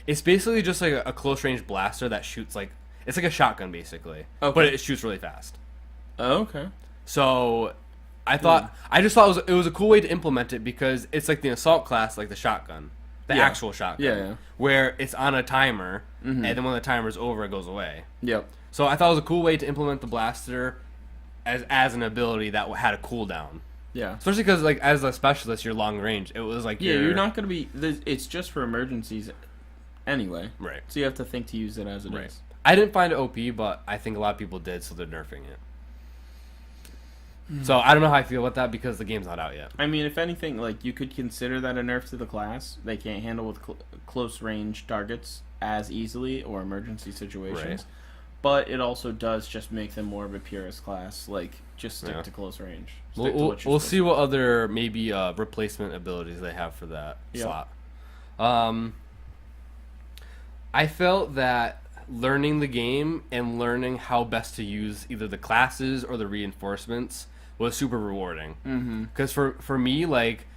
It's basically just like a close range blaster that shoots like... It's like a shotgun, basically. Okay. But it shoots really fast. Oh, okay. So, I just thought it was a cool way to implement it, because it's like the assault class, like the shotgun. The actual shotgun. Yeah. Where it's on a timer, and then when the timer's over, it goes away. Yep. So, I thought it was a cool way to implement the blaster as an ability that had a cooldown. Yeah. Especially because, like, as a specialist, you're long range. It was like... Yeah, you're not going to be... It's just for emergencies anyway. Right. So you have to think to use it as it is. I didn't find it OP, but I think a lot of people did, so they're nerfing it. So I don't know how I feel about that, because the game's not out yet. I mean, if anything, like, you could consider that a nerf to the class. They can't handle with close range targets as easily, or emergency situations. Right. But it also does just make them more of a purist class. Like, just stick to close range. We'll see what other maybe replacement abilities they have for that slot. I felt that learning the game and learning how best to use either the classes or the reinforcements was super rewarding. Because for me, like,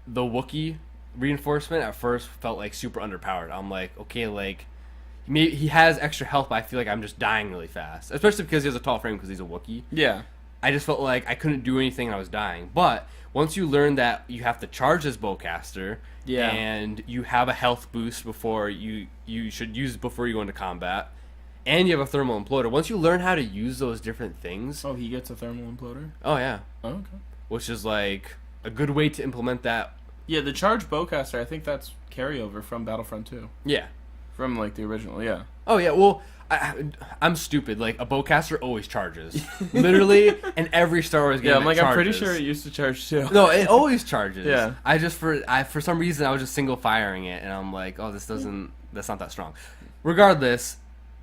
the Wookiee reinforcement at first felt like super underpowered. I'm like, okay, like, maybe he has extra health, but I feel like I'm just dying really fast. Especially because he has a tall frame, because he's a Wookiee. Yeah. I just felt like I couldn't do anything and I was dying. But once you learn that you have to charge this bowcaster, and you have a health boost before you should use before you go into combat, and you have a thermal imploder. Once you learn how to use those different things... Oh, he gets a thermal imploder? Oh, yeah. Oh, okay. Which is, like, a good way to implement that. Yeah, the charged bowcaster, I think that's carryover from Battlefront 2. Yeah. From, like, the original, yeah. Oh, yeah, well... I'm stupid. Like, a bowcaster always charges. Literally, in every Star Wars game, I'm like, charges. I'm pretty sure it used to charge too. No, it always charges. Yeah. For some reason, I was just single firing it, and I'm like, oh, that's not that strong. Regardless,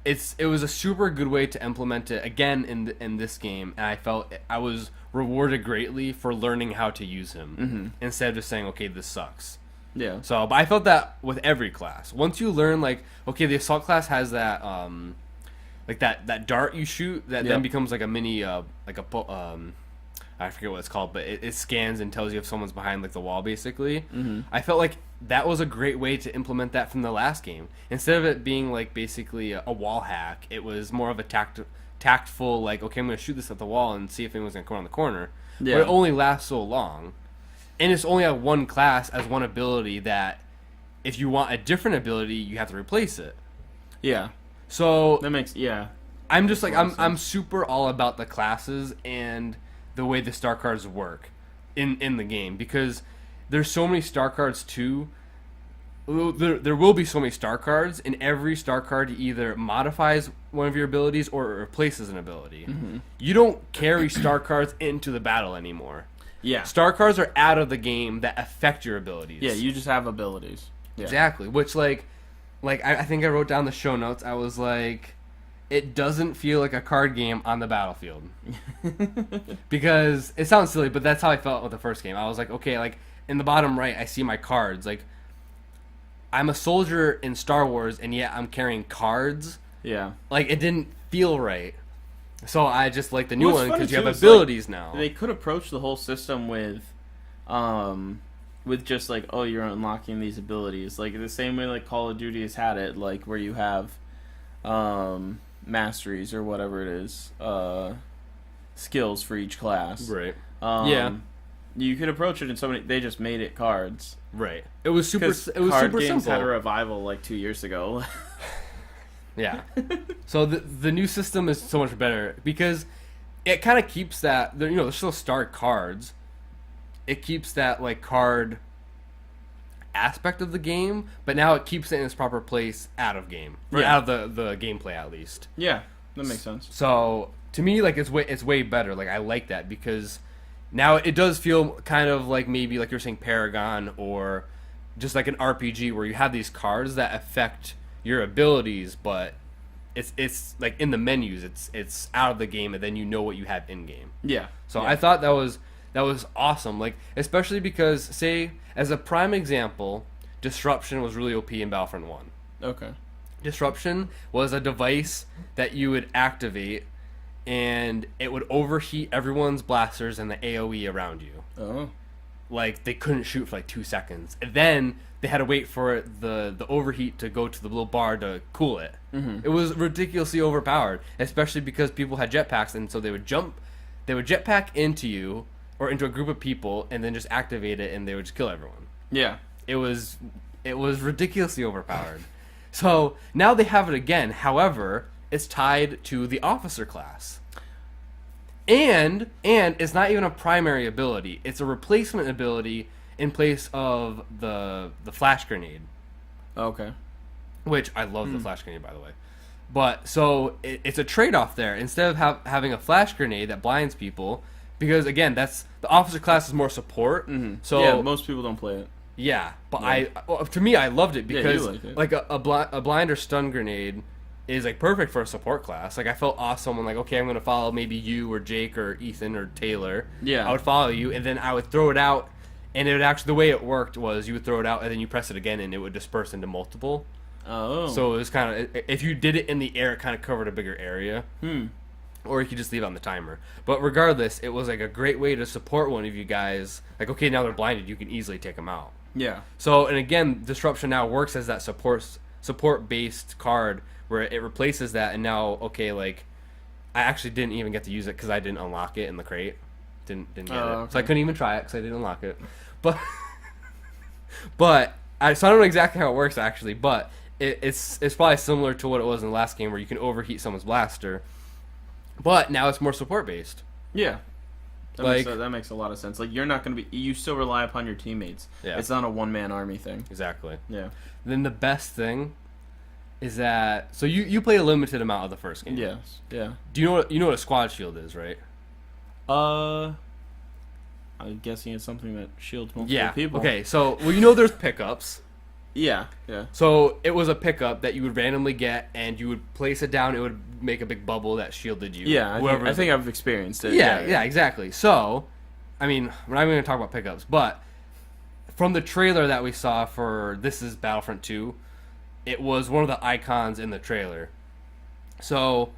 it was a super good way to implement it again in this game, and I felt I was rewarded greatly for learning how to use him instead of just saying, okay, this sucks. Yeah. So, but I felt that with every class. Once you learn, like, okay, the assault class has that, like that dart you shoot that then becomes like a mini, I forget what it's called, but it scans and tells you if someone's behind like the wall, basically. I felt like that was a great way to implement that from the last game. Instead of it being like basically a wall hack, it was more of a tactful, like, okay, I'm going to shoot this at the wall and see if anyone's going to come around the corner. Yeah. But it only lasts so long. And it's only at one class as one ability that if you want a different ability, you have to replace it. Yeah. So that makes I'm just like I'm super all about the classes and the way the star cards work in the game, because there's so many star cards too. There will be so many star cards, and every star card either modifies one of your abilities or it replaces an ability. You don't carry star cards into the battle anymore. Yeah. Star cards are out of the game that affect your abilities. Yeah, you just have abilities. Yeah. Exactly. Which I think I wrote down the show notes. I was like, it doesn't feel like a card game on the battlefield. Because it sounds silly, but that's how I felt with the first game. I was like, okay, like in the bottom right, I see my cards. Like, I'm a soldier in Star Wars, and yet I'm carrying cards. Yeah. Like, it didn't feel right. So I just like the new one because you have too, abilities now. They could approach the whole system with just like, oh, you're unlocking these abilities, like the same way like Call of Duty has had it, like where you have masteries or whatever it is, skills for each class. Right. Yeah. You could approach it in so many. They just made it cards. Right. It was super. It was card super games simple. had a revival like 2 years ago. Yeah. So the new system is so much better because it kind of keeps that. There's still star cards. It keeps that like card aspect of the game, but now it keeps it in its proper place out of game, or out of the gameplay at least. Yeah, that makes sense. So to me, like it's way better. Like I like that because now it does feel kind of like maybe like you're saying Paragon or just like an RPG where you have these cards that affect your abilities, but it's like in the menus, it's out of the game, and then you know what you have in game. Yeah. So I thought that was awesome. Like especially because say as a prime example, Disruption was really OP in Battlefront 1. Okay. Disruption was a device that you would activate, and it would overheat everyone's blasters and the AoE around you. Oh. Like they couldn't shoot for like 2 seconds, and then they had to wait for the overheat to go to the little bar to cool it. Mm-hmm. It was ridiculously overpowered, especially because people had jetpacks, and so they would jetpack into you or into a group of people, and then just activate it, and they would just kill everyone. Yeah. It was ridiculously overpowered. So now they have it again. However, it's tied to the officer class. And it's not even a primary ability. It's a replacement ability in place of the flash grenade. Okay. Which I love the flash grenade, by the way. But so it's a trade-off there. Instead of having a flash grenade that blinds people, because again, that's the officer class is more support. Mm-hmm. So yeah, most people don't play it. Yeah, but to me, I loved it because you liked it. like a blind or stun grenade is like perfect for a support class. Like I felt awesome when like, okay, I'm gonna follow maybe you or Jake or Ethan or Taylor. Yeah, I would follow you, and then I would throw it out, and it would actually, the way it worked was you would throw it out and then you press it again and it would disperse into multiple. Oh, so it was kind of, if you did it in the air, it kind of covered a bigger area. Or you could just leave it on the timer. But regardless, it was like a great way to support one of you guys. Like, okay, now they're blinded, you can easily take them out. Yeah. So, and again, Disruption now works as that support-based card where it replaces that, and now, okay, like, I actually didn't even get to use it because I didn't unlock it in the crate. Didn't get it. Okay. So I couldn't even try it because I didn't unlock it. But, so I don't know exactly how it works, actually, but it's probably similar to what it was in the last game where you can overheat someone's blaster. But now it's more support-based. Yeah. That makes a lot of sense. Like, you're not going to be... You still rely upon your teammates. Yeah. It's not a one-man army thing. Exactly. Yeah. Then the best thing is that... So you play a limited amount of the first game. Yes. Yeah. Do you know what a squad shield is, right? I'm guessing it's something that shields multiple people. Okay, so... there's pickups. Yeah, yeah. So it was a pickup that you would randomly get, and you would place it down. It would make a big bubble that shielded you. Yeah, I think I've experienced it. Yeah, exactly. So, I mean, we're not even going to talk about pickups, but from the trailer that we saw for This Is Battlefront 2, it was one of the icons in the trailer. So,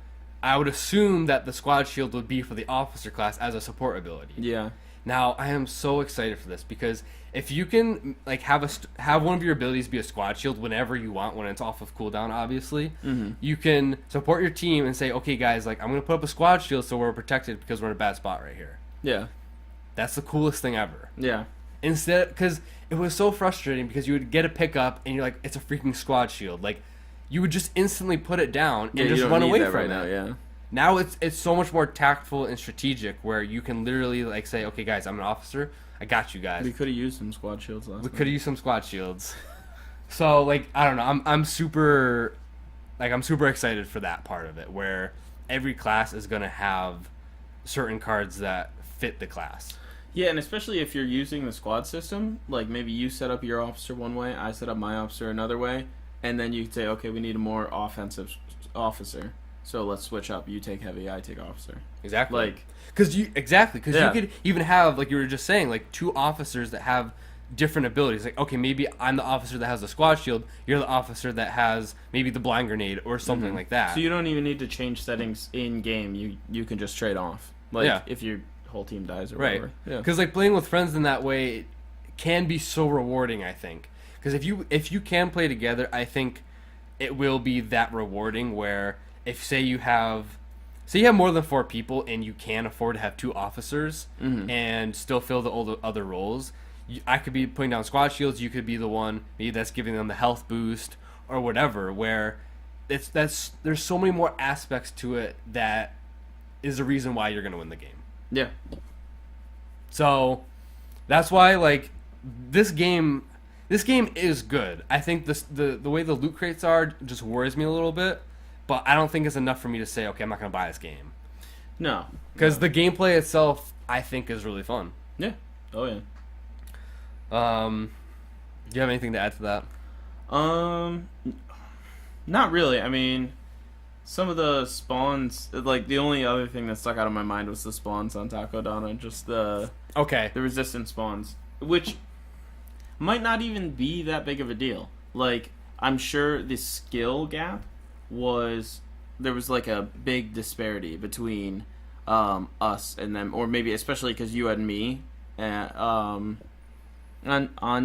I would assume that the squad shield would be for the officer class as a support ability. Yeah. Now, I am so excited for this because if you can like have one of your abilities be a squad shield whenever you want, when it's off of cooldown, obviously, you can support your team and say, okay, guys, like I'm gonna put up a squad shield so we're protected because we're in a bad spot right here. Yeah, that's the coolest thing ever. Yeah. Instead, because it was so frustrating because you would get a pickup and you're like, it's a freaking squad shield. Like you would just instantly put it down and just run away from it. Now, yeah. Now it's so much more tactful and strategic where you can literally like say, okay, guys, I'm an officer. I got you guys. We could have used some squad shields last We could have used some squad shields. So like I don't know, I'm super excited for that part of it where every class is gonna have certain cards that fit the class. Yeah, and especially if you're using the squad system, like maybe you set up your officer one way, I set up my officer another way, and then you could say, okay, we need a more offensive officer, so let's switch up. You take heavy, I take officer. Exactly. Like, because you could even have, like you were just saying, like 2 officers that have different abilities. Like, okay, maybe I'm the officer that has the squad shield, you're the officer that has maybe the blind grenade or something like that. So you don't even need to change settings in game. You can just trade off. Like if your whole team dies or whatever. Yeah. Because like playing with friends in that way can be so rewarding, I think. Because if you can play together, I think it will be that rewarding. Where if say you have more than 4 people and you can afford to have 2 officers and still fill the other roles. I could be putting down squad shields. You could be the one maybe that's giving them the health boost or whatever. Where there's so many more aspects to it that is the reason why you're going to win the game. Yeah. So that's why like this game is good. I think the way the loot crates are just worries me a little bit, but I don't think it's enough for me to say okay, I'm not going to buy this game. No, because the gameplay itself I think is really fun. Yeah. Oh yeah. Do you have anything to add to that? Not really. I mean, some of the spawns, like the only other thing that stuck out of my mind was the spawns on Takodana, just the resistance spawns, which might not even be that big of a deal. Like, I'm sure the skill gap there was like a big disparity between us and them, or maybe especially because you had me on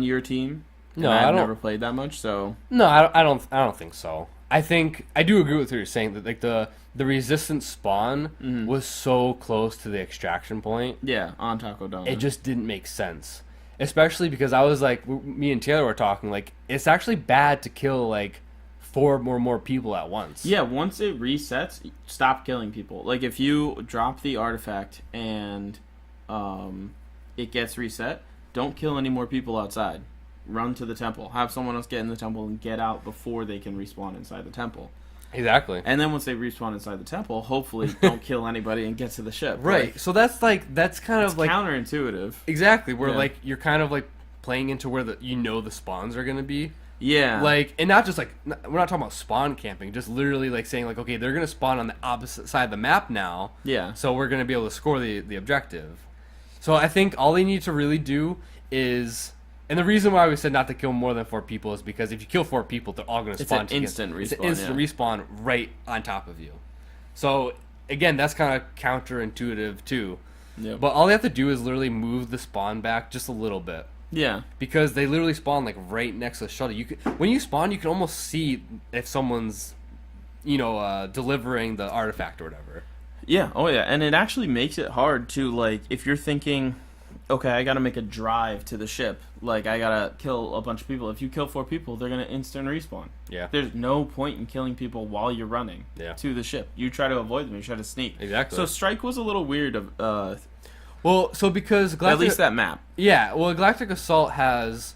your team. No, I've never played that much, so no, I don't think so. I do agree with what you're saying that like the resistance spawn was so close to the extraction point. Yeah, on Takodana. It just didn't make sense, especially because I was like, me and Taylor were talking like it's actually bad to kill like 4 or more people at once. Yeah, once it resets, stop killing people. Like if you drop the artifact and it gets reset, don't kill any more people outside. Run to the temple. Have someone else get in the temple and get out before they can respawn inside the temple. Exactly. And then once they respawn inside the temple, hopefully don't kill anybody and get to the ship. Right. Like, so that's kind of like counterintuitive. Exactly. Where like you're kind of like playing into where the spawns are going to be. Yeah. Like, and not just like we're not talking about spawn camping, just literally like saying like, okay, they're going to spawn on the opposite side of the map now. Yeah. So we're going to be able to score the objective. So I think all they need to really do is, and the reason why we said not to kill more than 4 people is because if you kill 4 people, they're all going to spawn. It's an instant respawn. It's an instant respawn right on top of you. So again, that's kind of counterintuitive too. Yep. But all they have to do is literally move the spawn back just a little bit. Yeah. Because they literally spawn like right next to the shuttle. When you spawn, you can almost see if someone's, delivering the artifact or whatever. Yeah. Oh yeah. And it actually makes it hard to like if you're thinking, okay, I gotta make a drive to the ship. Like, I gotta kill a bunch of people. If you kill 4 people, they're gonna instant respawn. Yeah. There's no point in killing people while you're running to the ship. You try to avoid them. You try to sneak. Exactly. So Strike was a little weird. Because at least that map. Yeah. Well, Galactic Assault has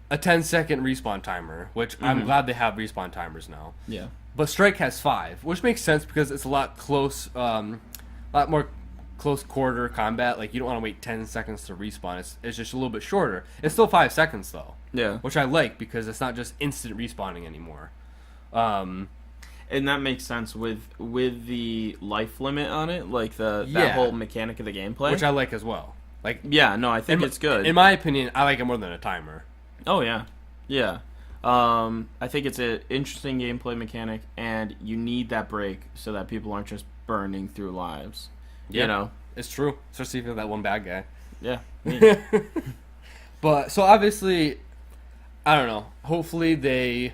a 10-second respawn timer, which I'm glad they have respawn timers now. Yeah. But Strike has 5, which makes sense because it's a lot more close quarter combat. Like, you don't want to wait 10 seconds to respawn. It's just a little bit shorter. It's still 5 seconds though. Yeah. Which I like because it's not just instant respawning anymore. And that makes sense with the life limit on it, like that whole mechanic of the gameplay, which I like as well. Like, yeah, no, I think it's good. In my opinion, I like it more than a timer. Oh yeah, yeah. I think it's an interesting gameplay mechanic, and you need that break so that people aren't just burning through lives. Yeah, you know, it's true. Especially if you're that one bad guy. Yeah. But so obviously, I don't know. Hopefully they,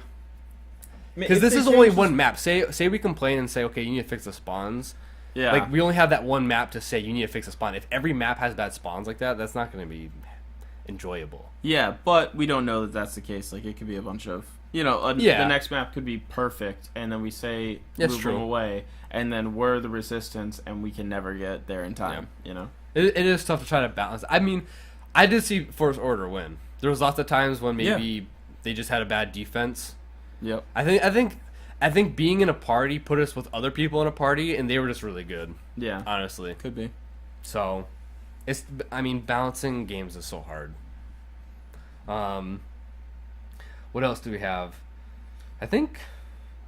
because this is only one map. Say we complain and say, okay, you need to fix the spawns. Yeah. Like, we only have that one map to say you need to fix the spawn. If every map has bad spawns like that, that's not going to be enjoyable. Yeah, but we don't know that that's the case. Like, it could be a bunch of, the next map could be perfect, and then we say move them away, and then we're the resistance, and we can never get there in time. Yeah. It is tough to try to balance. I mean, I did see First Order win. There was lots of times when maybe they just had a bad defense. Yep. I think being in a party put us with other people in a party, and they were just really good. Yeah. Honestly. Could be. So, balancing games is so hard. What else do we have? I mean,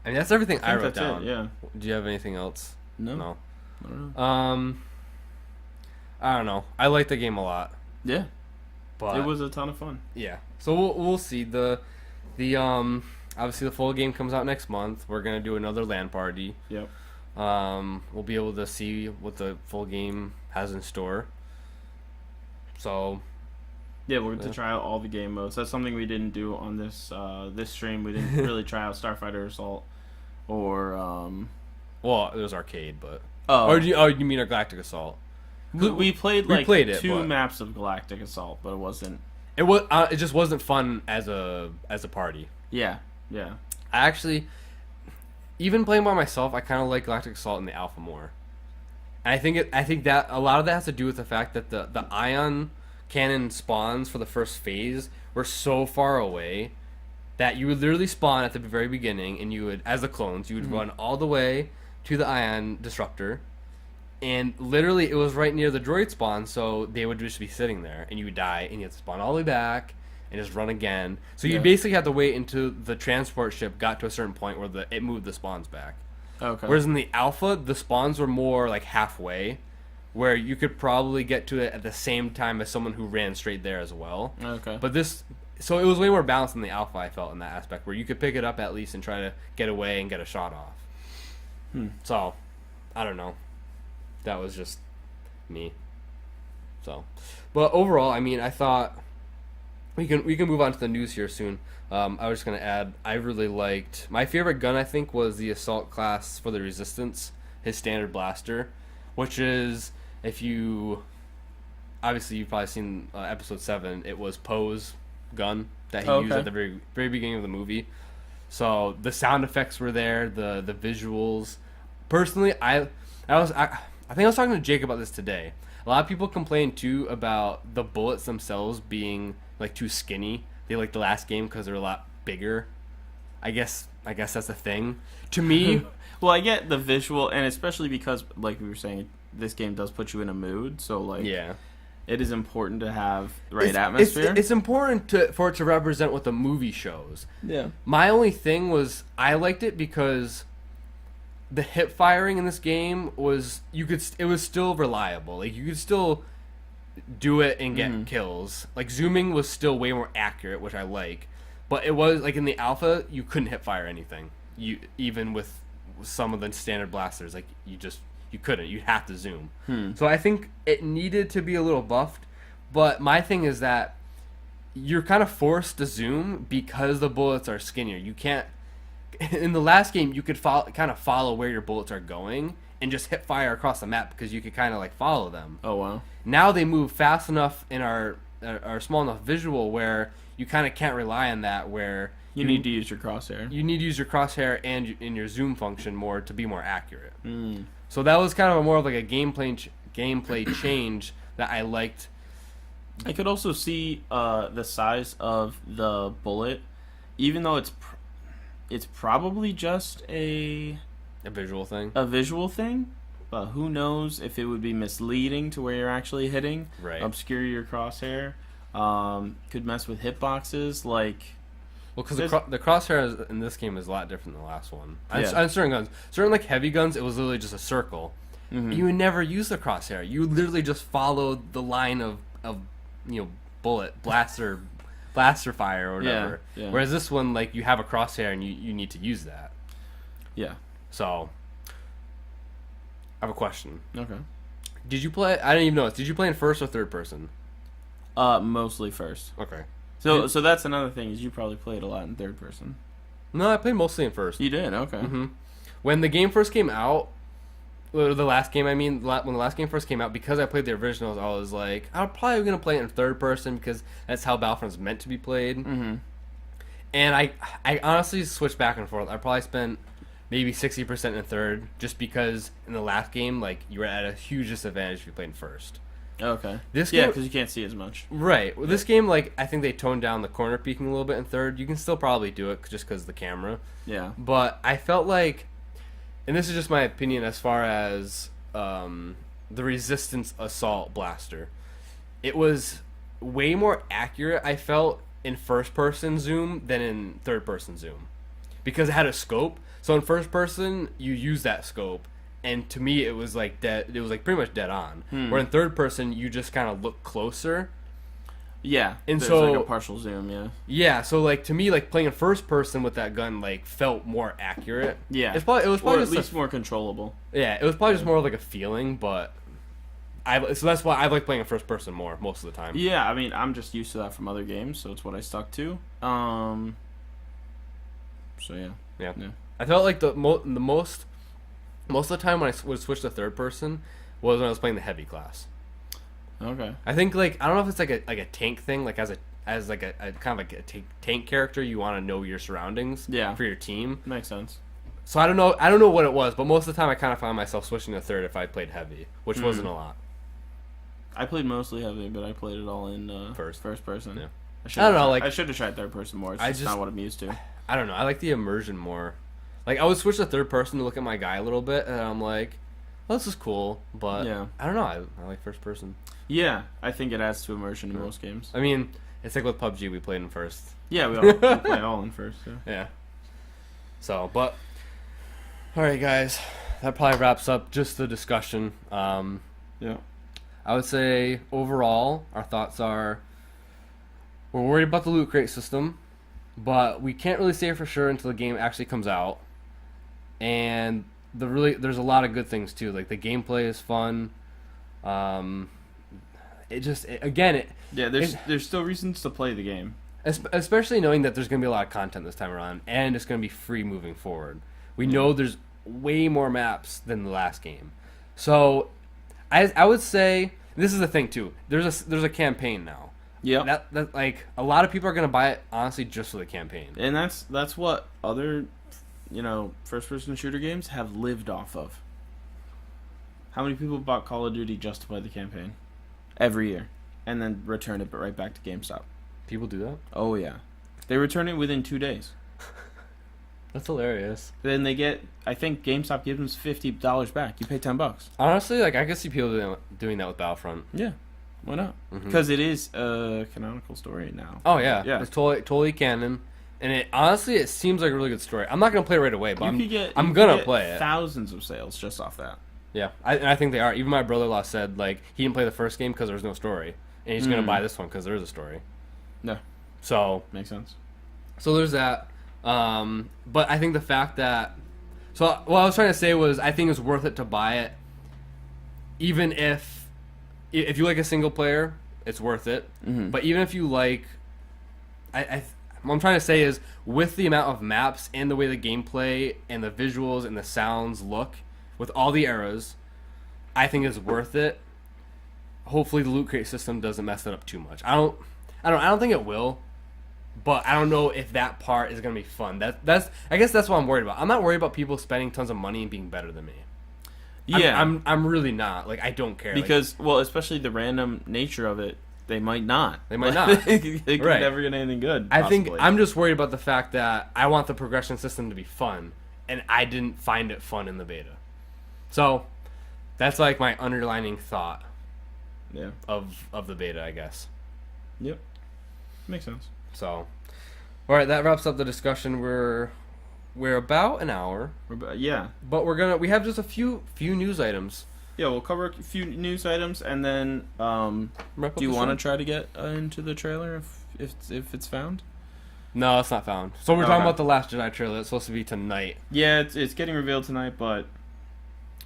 that's everything I wrote down. Yeah. Do you have anything else? No. I don't know. I don't know. I like the game a lot. Yeah. But it was a ton of fun. Yeah. So we'll see. The obviously the full game comes out next month. We're gonna do another LAN party. Yep. We'll be able to see what the full game has in store. So. Yeah, we're going to try out all the game modes. That's something we didn't do on this this stream. We didn't really try out Starfighter Assault or well, it was arcade, but oh, you mean our Galactic Assault? We played two but maps of Galactic Assault, but it wasn't. It just wasn't fun as a party. Yeah. I actually, even playing by myself, I kind of like Galactic Assault in the alpha more. And I think that a lot of that has to do with the fact that the ion cannon spawns for the first phase were so far away that you would literally spawn at the very beginning, and you would, as the clones, you would run all the way to the ion disruptor, and literally it was right near the droid spawn, so they would just be sitting there, and you would die, and you have to spawn all the way back and just run again. So you basically had to wait until the transport ship got to a certain point where it moved the spawns back. Okay. Whereas in the alpha, the spawns were more like halfway, where you could probably get to it at the same time as someone who ran straight there as well. Okay. But so it was way more balanced in the alpha, I felt, in that aspect, where you could pick it up at least and try to get away and get a shot off. So, I don't know. That was just me. So, but overall, I mean, I thought we can move on to the news here soon. I was just gonna add, I really liked, my favorite gun, I think, was the assault class for the Resistance, his standard blaster, which is, if you, obviously you've probably seen episode 7, it was Poe's gun that he used at the very, very beginning of the movie. So the sound effects were there, the visuals. Personally, I think I was talking to Jake about this today. A lot of people complain too about the bullets themselves being like too skinny. They like the last game because they're a lot bigger. I guess that's the thing. To me, well, I get the visual, and especially because, like we were saying, this game does put you in a mood. So, like, it is important to have the right atmosphere. It's important for it to represent what the movie shows. Yeah. My only thing was I liked it because the hip firing in this game was it was still reliable. Like, you could still do it and get kills. Like, zooming was still way more accurate, which I like. But it was like in the alpha, you couldn't hip fire anything. Even with some of the standard blasters, like you couldn't. You'd have to zoom. So I think it needed to be a little buffed. But my thing is that you're kind of forced to zoom because the bullets are skinnier. You can't. In the last game, you could kind of follow where your bullets are going and just hit fire across the map because you could kind of like follow them. Oh wow! Now they move fast enough in our small enough visual where you kind of can't rely on that. Where you need to use your crosshair. You need to use your crosshair and in your zoom function more to be more accurate. So that was kind of more of like a gameplay change that I liked. I could also see the size of the bullet, even though it's probably just a visual thing. A visual thing, but who knows if it would be misleading to where you're actually hitting, obscure your crosshair, could mess with hitboxes, like. Well, because the crosshair in this game is a lot different than the last one. On certain guns, certain like heavy guns, it was literally just a circle. You would never use the crosshair. You would literally just follow the line of bullet blaster fire or whatever. Yeah. Whereas this one, like, you have a crosshair and you need to use that. Yeah. So, I have a question. Okay. Did you play? I didn't even know this. Did you play in first or third person? Mostly first. Okay. So that's another thing, is you probably played a lot in third person. No, I played mostly in first. You did? Okay. When the game first came out, the last game, when the last game first came out, because I played the originals, I was like, I'm probably going to play it in third person because that's how Battlefront's meant to be played. And I honestly switched back and forth. I probably spent maybe 60% in third, just because in the last game, like, you were at a huge disadvantage if you played in first. Okay. This game, because you can't see as much. Right. Well, this game, like, I think they toned down the corner peeking a little bit in third. You can still probably do it just because of the camera. Yeah. But I felt like, and this is just my opinion as far as the Resistance Assault Blaster. It was way more accurate, I felt, in first-person zoom than in third-person zoom. Because it had a scope. So in first-person, you use that scope. And to me, it was like dead. It was like pretty much dead on. Where in third-person, you just kind of look closer. Yeah, and there's so like a partial zoom, yeah. Yeah, so like to me, like playing in first person with that gun like felt more accurate. Yeah, it was probably or just at least more controllable. Yeah, it was probably just more like a feeling, but so that's why I like playing in first person more most of the time. Yeah, I mean, I'm just used to that from other games, so it's what I stuck to. So yeah. I felt like the most of the time when I would switch to third person was when I was playing the heavy class. Okay. I think like I don't know if it's like a tank thing, like as a kind of like a tank character, you want to know your surroundings. Yeah. For your team. Makes sense. So I don't know what it was, but most of the time I kind of found myself switching to third if I played heavy, which wasn't a lot. I played mostly heavy, but I played it all in first person. Yeah. I don't know. I should have tried third person more. It's just not what I'm used to. I don't know. I like the immersion more. Like I would switch to third person to look at my guy a little bit, and I'm like, well, this is cool, but yeah. I don't know. I like first person. Yeah, I think it adds to immersion in most games. I mean, it's like with PUBG, we played in first. Yeah, we play all in first. Yeah. So, but all right, guys, that probably wraps up just the discussion. Yeah. I would say overall, our thoughts are we're worried about the loot crate system, but we can't really say for sure until the game actually comes out. And there's a lot of good things too. Like the gameplay is fun. There's still reasons to play the game, especially knowing that there's going to be a lot of content this time around, and it's going to be free moving forward. We know there's way more maps than the last game, so I would say this is the thing too. There's a campaign now. Yeah, that like a lot of people are going to buy it honestly just for the campaign, and that's what other first person shooter games have lived off of. How many people bought Call of Duty just to play the campaign every year and then return it right back to GameStop? People do that? Oh, yeah. They return it within 2 days. That's hilarious. Then they get, I think GameStop gives them $50 back. You pay $10. Honestly, like I could see people doing that with Battlefront. Yeah. Why not? Because it is a canonical story now. Oh, yeah. Yeah. It's totally canon. And it seems like a really good story. I'm not going to play it right away, but I'm going to play it. Thousands of sales just off that. Yeah, I think they are. Even my brother-in-law said like he didn't play the first game because there was no story, and he's going to buy this one because there is a story. No. So makes sense. So there's that. But I think the fact that what I was trying to say was I think it's worth it to buy it, even if you like a single player, it's worth it. Mm-hmm. But even if you like, what I'm trying to say is with the amount of maps and the way the gameplay and the visuals and the sounds look. With all the eras, I think it's worth it. Hopefully, the loot crate system doesn't mess it up too much. I don't think it will, but I don't know if that part is gonna be fun. I guess that's what I'm worried about. I'm not worried about people spending tons of money and being better than me. Yeah, I'm really not. Like I don't care because especially the random nature of it. They might not. They could never get anything good. I think I'm just worried about the fact that I want the progression system to be fun, and I didn't find it fun in the beta. So, that's like my underlining thought of the beta, I guess. Yep. Makes sense. So, all right, that wraps up the discussion. We're about an hour. But we have just a few news items. Yeah, we'll cover a few news items, and then do you want to try to get into the trailer if it's found? No, it's not found. So we're talking about the Last Jedi trailer. It's supposed to be tonight. Yeah, it's getting revealed tonight, but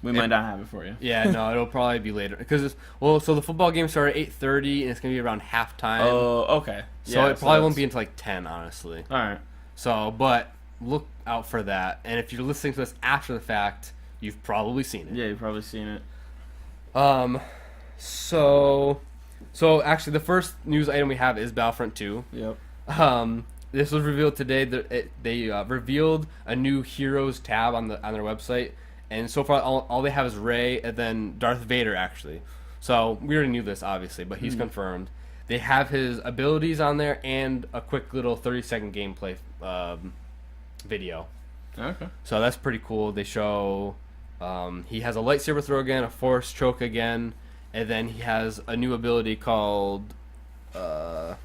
we might not have it for you. Yeah, no, it'll probably be later because so the football game started at 8:30 and it's gonna be around halftime. Oh, okay. So it probably won't be until like 10, honestly. All right. So, but look out for that. And if you're listening to this after the fact, you've probably seen it. Yeah, you've probably seen it. So actually, the first news item we have is Battlefront 2. Yep. This was revealed today. They revealed a new Heroes tab on their website. And so far, all they have is Rey and then Darth Vader, actually. So, we already knew this, obviously, but he's confirmed. They have his abilities on there and a quick little 30-second gameplay video. Okay. So, that's pretty cool. They show He has a lightsaber throw again, a force choke again, and then he has a new ability called, I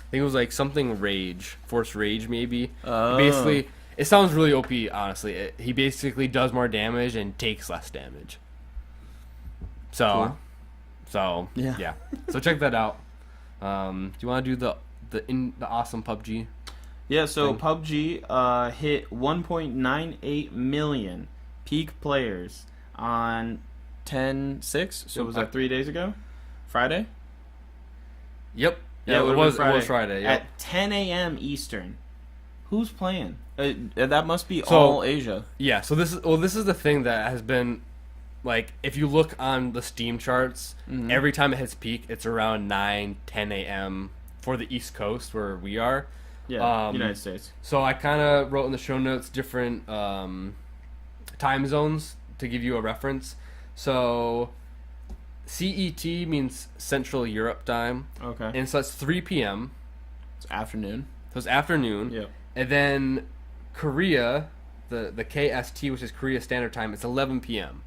think it was like something rage, force rage maybe. Basically, it sounds really OP, honestly. He basically does more damage and takes less damage. So, yeah. So check that out. Do you want to do the awesome PUBG? Yeah, so PUBG hit 1.98 million peak players on 10/6. So was that 3 days ago? Friday? Yep. Yeah, it was Friday. Yep. At 10 a.m. Eastern. Who's playing? That must be all Asia. Yeah, so this is the thing that has been, like, if you look on the Steam charts, every time it hits peak, it's around 9, 10 a.m. for the East Coast where we are. Yeah, United States. So I kind of wrote in the show notes different time zones to give you a reference. So CET means Central Europe time. Okay. And so that's 3 p.m. It's afternoon. So it's afternoon. Yep. And then Korea, the KST, which is Korea Standard Time, it's 11 p.m.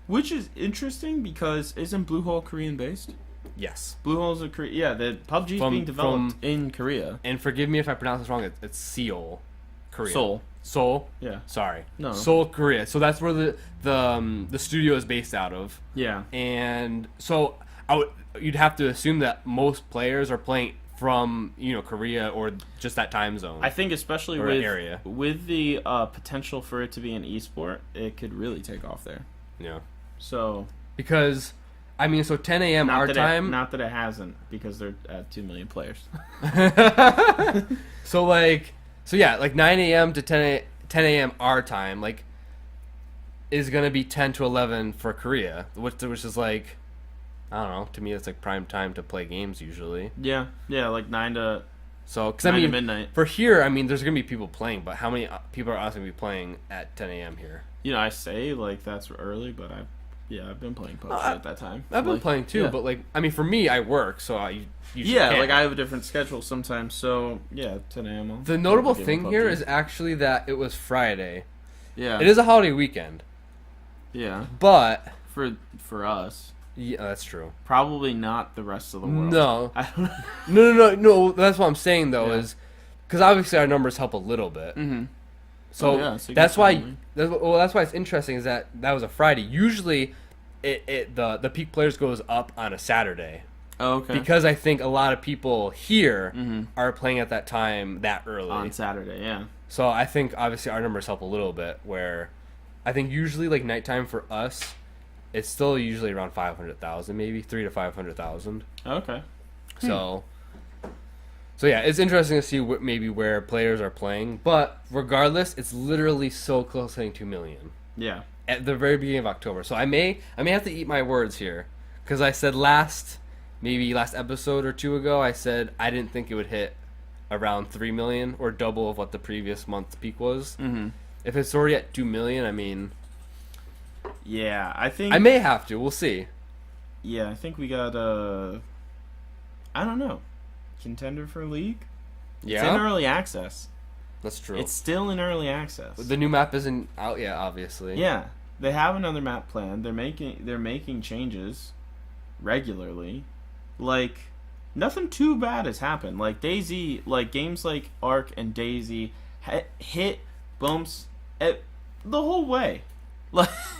Which is interesting because isn't Bluehole Korean based? Yes. Bluehole's a Korea. Yeah, the PUBG is being developed in Korea. And forgive me if I pronounce this wrong. It's Seoul, Korea. Seoul. Yeah. Sorry. No. Seoul, Korea. So that's where the studio is based out of. Yeah. And so you'd have to assume that most players are playing from Korea or just that time zone. I think especially with the potential for it to be an esport, it could really take off there. Yeah. So because so 10 a.m. our time. Not that it hasn't, because they're at 2 million players. So 9 a.m. to 10 a.m. our time, is gonna be 10 to 11 for Korea, which is like, I don't know. To me, it's like prime time to play games usually. Yeah, like 9 to. So, because to midnight. For here, there's gonna be people playing, but how many people are also gonna be playing at 10 a.m. here? I say that's early, but I've been playing PUBG at that time. I've been playing too, but for me, I work, so I usually I have a different schedule sometimes. So 10 a.m. The notable thing here is actually that it was Friday. Yeah, it is a holiday weekend. Yeah, but for us. Yeah, that's true. Probably not the rest of the world. No. No. That's what I'm saying, though, is because obviously our numbers help a little bit. Mm-hmm. So that's why. That's why it's interesting is that was a Friday. Usually, the peak players goes up on a Saturday. Oh, okay. Because I think a lot of people here are playing at that time that early on Saturday. Yeah. So I think obviously our numbers help a little bit. Where I think usually nighttime for us. It's still usually around 500,000, maybe 300,000 to 500,000. Okay. So yeah, it's interesting to see maybe where players are playing. But regardless, it's literally so close to hitting 2 million. Yeah. At the very beginning of October. So I may have to eat my words here, because I said last episode or two ago, I said I didn't think it would hit around 3 million or double of what the previous month's peak was. Mm-hmm. If it's already at 2 million, yeah, I think I may have to. We'll see. Yeah, I think we got I don't know, contender for league. Yeah, it's in early access. That's true. It's still in early access. The new map isn't out yet, obviously. Yeah, they have another map planned. They're making changes regularly. Nothing too bad has happened. DayZ, games like Ark and DayZ hit bumps the whole way.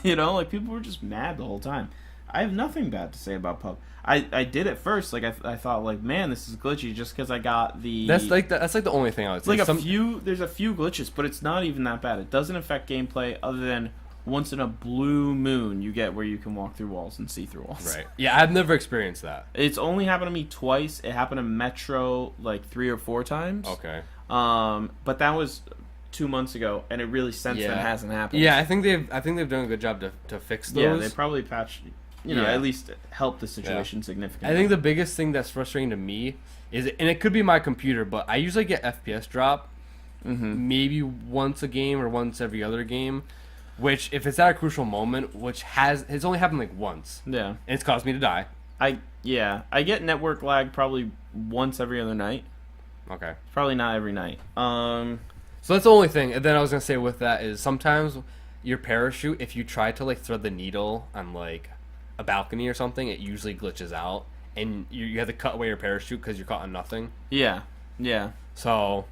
People were just mad the whole time. I have nothing bad to say about PUBG. I did at first, I thought, man, this is glitchy just because I got the... That's the only thing I would say. There's a few glitches, but it's not even that bad. It doesn't affect gameplay other than once in a blue moon you get where you can walk through walls and see through walls. Right. Yeah, I've never experienced that. It's only happened to me twice. It happened to Metro 3 or 4 times. Okay. But that was 2 months ago, and it really since then hasn't happened. Yeah, I think they've done a good job to fix those. Yeah, they probably patched, at least help the situation significantly. I think the biggest thing that's frustrating to me is, and it could be my computer, but I usually get FPS drop maybe once a game or once every other game, which if it's at a crucial moment, it's only happened once. Yeah. And it's caused me to die. I get network lag probably once every other night. Okay. Probably not every night. So that's the only thing. And then I was going to say with that is sometimes, your parachute, if you try to like thread the needle on like a balcony or something, it usually glitches out, and you have to cut away your parachute because you're caught on nothing. Yeah. So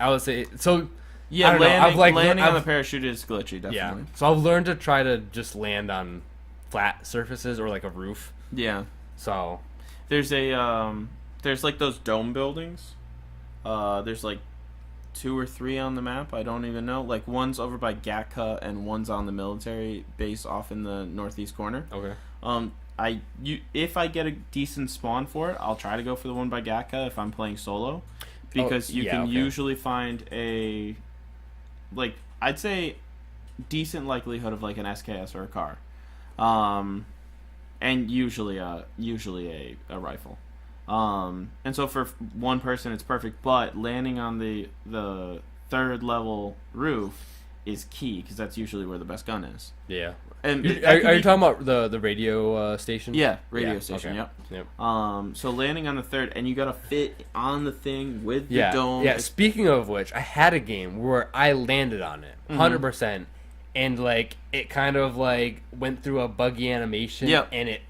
I would say so. Yeah, landing on the I've, parachute is glitchy, definitely. Yeah. So I've learned to try to just land on flat surfaces or like a roof. Yeah. So there's like those dome buildings. There's like 2 or 3 on the map. I don't even know. Like one's over by Gatka and one's on the military base off in the northeast corner. Okay. If I get a decent spawn for it, I'll try to go for the one by Gatka if I'm playing solo, because you can usually find a, like, I'd say decent likelihood of like an SKS or a car, and usually a rifle. And so for one person it's perfect, but landing on the 3rd level roof is key because that's usually where the best gun is. Yeah. And are you talking about the radio station? Yeah, radio station. Okay. Yep. Yep. So landing on the 3rd, and you gotta fit on the thing with the dome. Yeah. Speaking of which, I had a game where I landed on it 100%, and like it kind of like went through a buggy animation. Yep. And it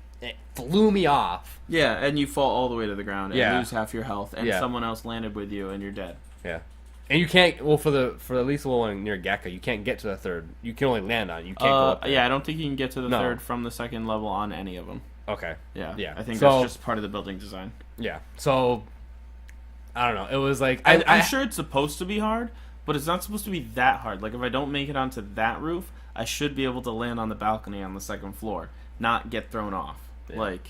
flew me off. Yeah, and you fall all the way to the ground and lose half your health, and Yeah. someone else landed with you, and you're dead. Yeah. And you can't. Well, for at least the one near Gakka, you can't get to the 3rd. You can only land on it. You can't go up there. Yeah, I don't think you can get to the 3rd from the 2nd level on any of them. Okay. Yeah. Yeah. I think that's just part of the building design. Yeah. So I don't know. It was like I'm sure it's supposed to be hard, but it's not supposed to be that hard. Like if I don't make it onto that roof, I should be able to land on the balcony on the 2nd floor, not get thrown off. Yeah. Like.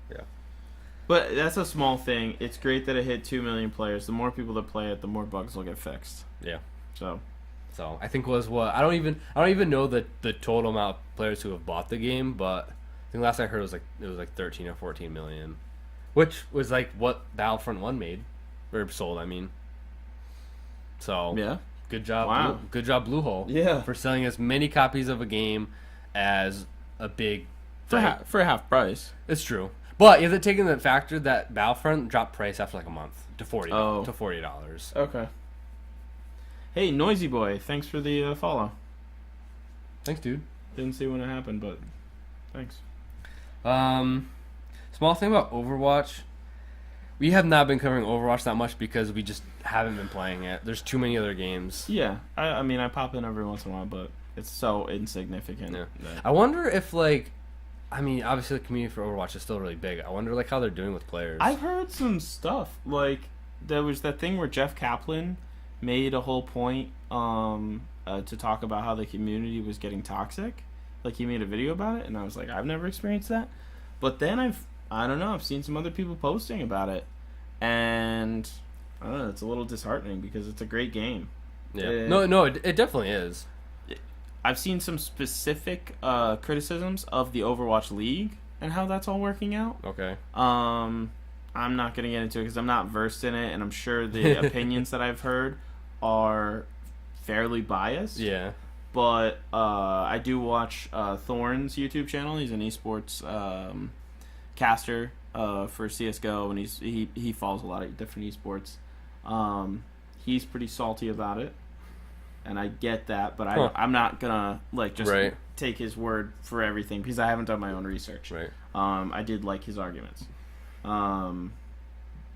Yeah. But that's a small thing. It's great that it hit 2 million players. The more people that play it, the more bugs will get fixed. Yeah. So I think was what I don't even know the total amount of players who have bought the game, but I think last I heard it was like 13 or 14 million, which was like what Battlefront 1 made or sold. I mean. So yeah. Good job. Wow. Good job, Bluehole. Yeah. For selling as many copies of a game as a big. For half price. It's true. But is it taking the factor that Battlefront dropped price after like a month to $40? Okay. Hey, Noisy Boy, thanks for the follow. Thanks, dude. Didn't see when it happened, but thanks. Small thing about Overwatch. We have not been covering Overwatch that much because we just haven't been playing it. There's too many other games. Yeah, I mean, I pop in every once in a while, but it's so insignificant. Yeah. I wonder if like. I mean, obviously the community for Overwatch is still really big. I wonder like how they're doing with players. I've heard some stuff. Like there was that thing where Jeff Kaplan made a whole point to talk about how the community was getting toxic. Like he made a video about it, and I was like, I've never experienced that. But then I don't know, I've seen some other people posting about it, and I don't know, it's a little disheartening because it's a great game. Yeah. It definitely is. I've seen some specific criticisms of the Overwatch League and how that's all working out. Okay. I'm not going to get into it because I'm not versed in it, and I'm sure the opinions that I've heard are fairly biased. Yeah. But I do watch Thorn's YouTube channel. He's an esports caster for CSGO, and he follows a lot of different esports. He's pretty salty about it. And I get that, but I'm not gonna take his word for everything because I haven't done my own research. Right. I did like his arguments.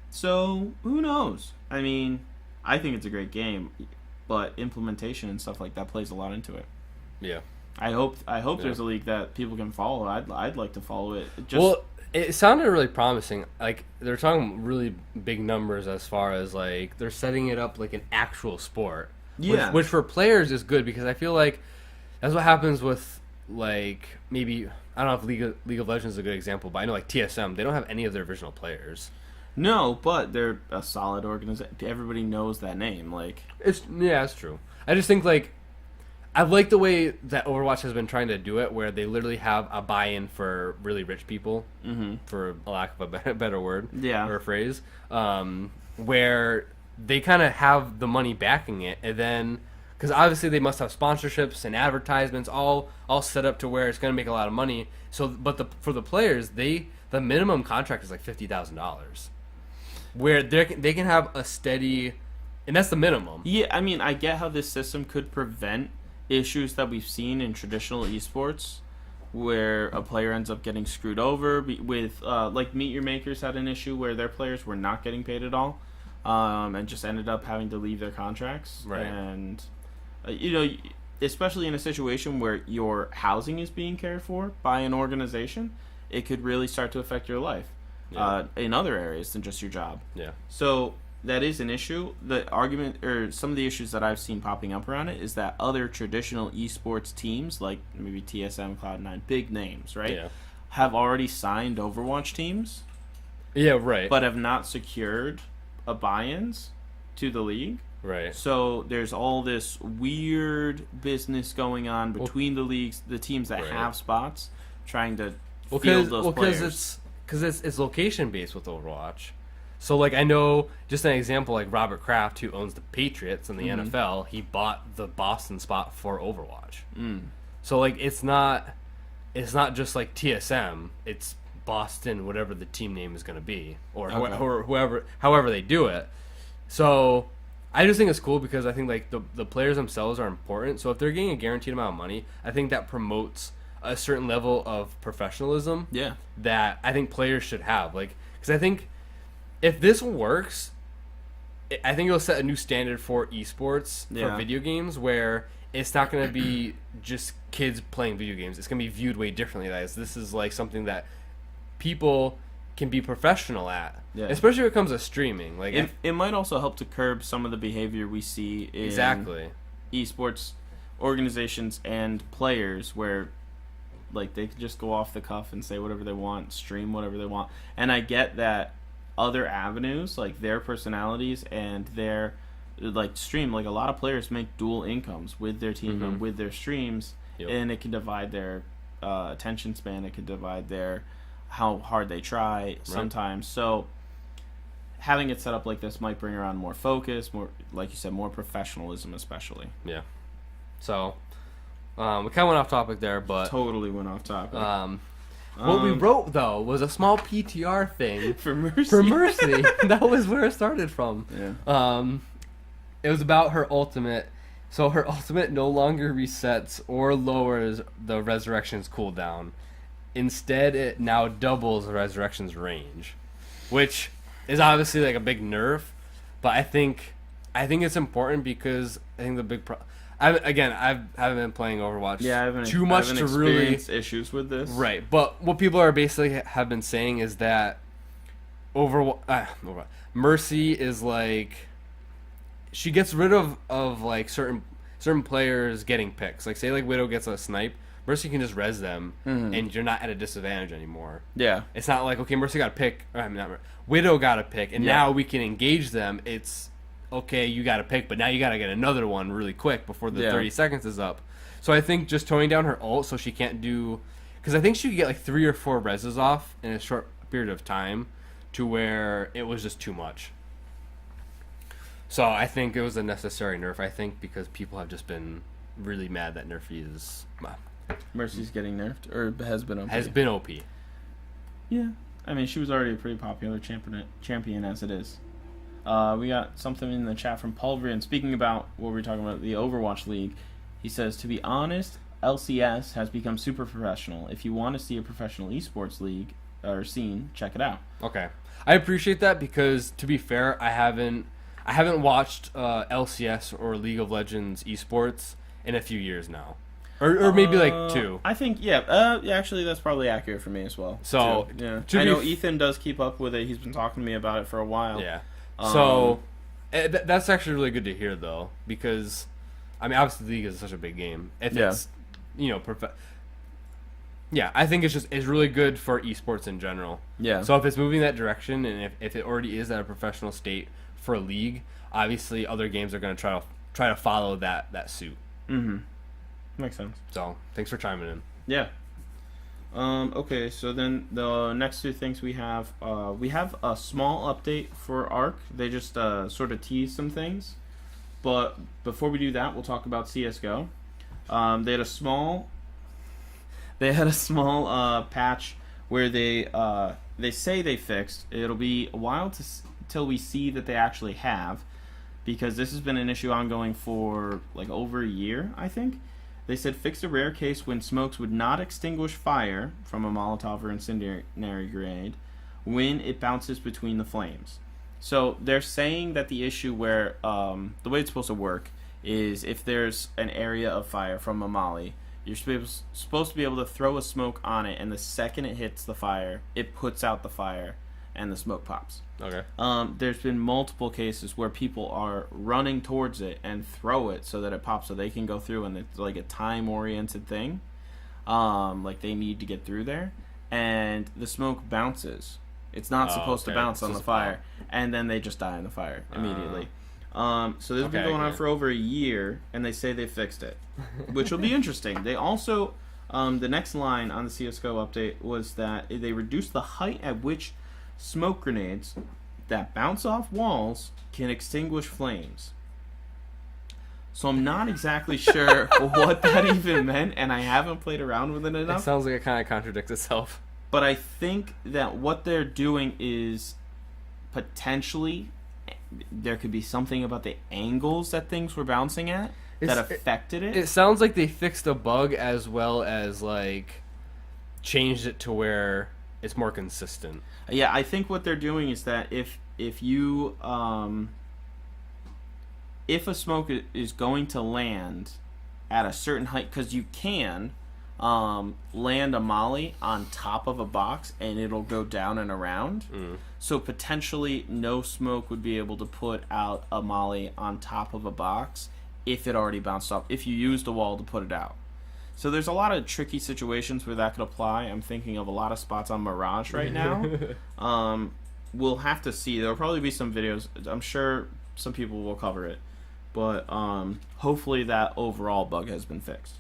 So who knows? I mean, I think it's a great game, but implementation and stuff like that plays a lot into it. Yeah. I hope there's a league that people can follow. I'd like to follow it. Well, it sounded really promising. Like they're talking really big numbers as far as like they're setting it up like an actual sport. Yeah. Which for players is good because I feel like that's what happens with like maybe I don't know if League of Legends is a good example, but I know like TSM, they don't have any of their original players. No, but they're a solid organization. Everybody knows that name. Like it's true. I just think like I like the way that Overwatch has been trying to do it, where they literally have a buy-in for really rich people, for a lack of a better word, or a phrase, where they kind of have the money backing it, and then because obviously they must have sponsorships and advertisements all set up to where it's going to make a lot of money. So, but for the players, the minimum contract is like $50,000, where they can have a steady, and that's the minimum. Yeah, I mean, I get how this system could prevent issues that we've seen in traditional esports, where a player ends up getting screwed over with like Meet Your Makers had an issue where their players were not getting paid at all, and just ended up having to leave their contracts. Right. And especially in a situation where your housing is being cared for by an organization, it could really start to affect your life in other areas than just your job. Yeah. So that is an issue. The argument, or some of the issues that I've seen popping up around it, is that other traditional esports teams, like maybe TSM, Cloud9, big names, right, have already signed Overwatch teams. Yeah, right. But have not secured a buy-ins to the league. Right. So there's all this weird business going on between the leagues, the teams that have spots, trying to field those players. Because it's location based with Overwatch. So like I know, just an example, like Robert Kraft, who owns the Patriots in the NFL, he bought the Boston spot for Overwatch. So like it's not just like TSM. It's Boston, whatever the team name is going to be, or however they do it. So I just think it's cool because I think like the players themselves are important. So if they're getting a guaranteed amount of money, I think that promotes a certain level of professionalism. Yeah. That I think players should have. Like, because I think if this works, I think it'll set a new standard for esports for video games, where it's not going to be just kids playing video games. It's going to be viewed way differently. As this is like something that people can be professional at, especially when it comes to streaming. Like it might also help to curb some of the behavior we see in esports organizations and players, where like they can just go off the cuff and say whatever they want, stream whatever they want. And I get that other avenues, like their personalities and their like stream, like a lot of players make dual incomes with their team and with their streams, and it can divide their attention span. It can divide their how hard they try sometimes. So having it set up like this might bring around more focus, more, like you said, more professionalism, especially. Yeah. So we kind of went off topic there, but totally went off topic. What we wrote though was a small PTR thing for Mercy. That was where it started from. Yeah. It was about her ultimate. So her ultimate no longer resets or lowers the resurrection's cooldown. Instead, it now doubles the resurrection's range, which is obviously like a big nerf. But I think it's important because I think the big I haven't been playing Overwatch too much to really issues with this. Right, but what people are basically have been saying is that Mercy is like, she gets rid of like certain players getting picks. Like say like Widow gets a snipe, Mercy can just res them, and you're not at a disadvantage anymore. Yeah, it's not like, okay, Mercy got a pick. Widow got a pick, and now we can engage them. It's okay, you got a pick, but now you got to get another one really quick before the 30 seconds is up. So I think just toning down her ult so she can't do, because I think she could get like 3 or 4 reses off in a short period of time, to where it was just too much. So I think it was a necessary nerf. I think because people have just been really mad that Nerfy is Mercy's getting nerfed, or has been OP. Has been OP. Yeah, I mean she was already a pretty popular champion as it is. We got something in the chat from Pulverian. Speaking about what we were talking about, the Overwatch League, he says, to be honest, LCS has become super professional. If you want to see a professional esports league or scene, check it out. Okay, I appreciate that because, to be fair, I haven't watched LCS or League of Legends esports in a few years now, or maybe like 2. I think actually that's probably accurate for me as well. So I know Ethan does keep up with it. He's been talking to me about it for a while. Yeah. So that's actually really good to hear, though, because I mean, obviously, the league is such a big game. If it's I think it's really good for esports in general. Yeah. So if it's moving that direction, and if it already is at a professional state for a league, obviously other games are going to try to follow that suit. Makes sense. So thanks for chiming in. Yeah. Okay, so then the next 2 things we have a small update for ARC. They just sort of teased some things, but before we do that, we'll talk about CS:GO. They had a small patch where they say they fixed. It'll be a while till we see that they actually have, because this has been an issue ongoing for like over a year, I think. They said fixed a rare case when smokes would not extinguish fire from a Molotov or incendiary grenade when it bounces between the flames. So they're saying that the issue where the way it's supposed to work is if there's an area of fire from a molly, you're supposed to be able to throw a smoke on it, and the second it hits the fire, it puts out the fire, and the smoke pops. Okay. There's been multiple cases where people are running towards it and throw it so that it pops, so they can go through, and it's like a time-oriented thing. Like they need to get through there, and the smoke bounces. It's not supposed to bounce on the fire, and then they just die in the fire immediately. So this has been going on for over a year, and they say they fixed it, which will be interesting. They also, the next line on the CSGO update was that they reduced the height at which smoke grenades that bounce off walls can extinguish flames. So I'm not exactly sure what that even meant, and I haven't played around with it enough. It sounds like it kind of contradicts itself. But I think that what they're doing is potentially there could be something about the angles that things were bouncing at that affected it. It sounds like they fixed a bug as well as like changed it to where it's more consistent. Yeah, I think what they're doing is that if you if a smoke is going to land at a certain height, because you can land a molly on top of a box and it'll go down and around. So potentially no smoke would be able to put out a molly on top of a box if it already bounced off, if you used a wall to put it out. So there's a lot of tricky situations where that could apply. I'm thinking of a lot of spots on Mirage right now. We'll have to see. There'll probably be some videos. I'm sure some people will cover it. But hopefully that overall bug has been fixed.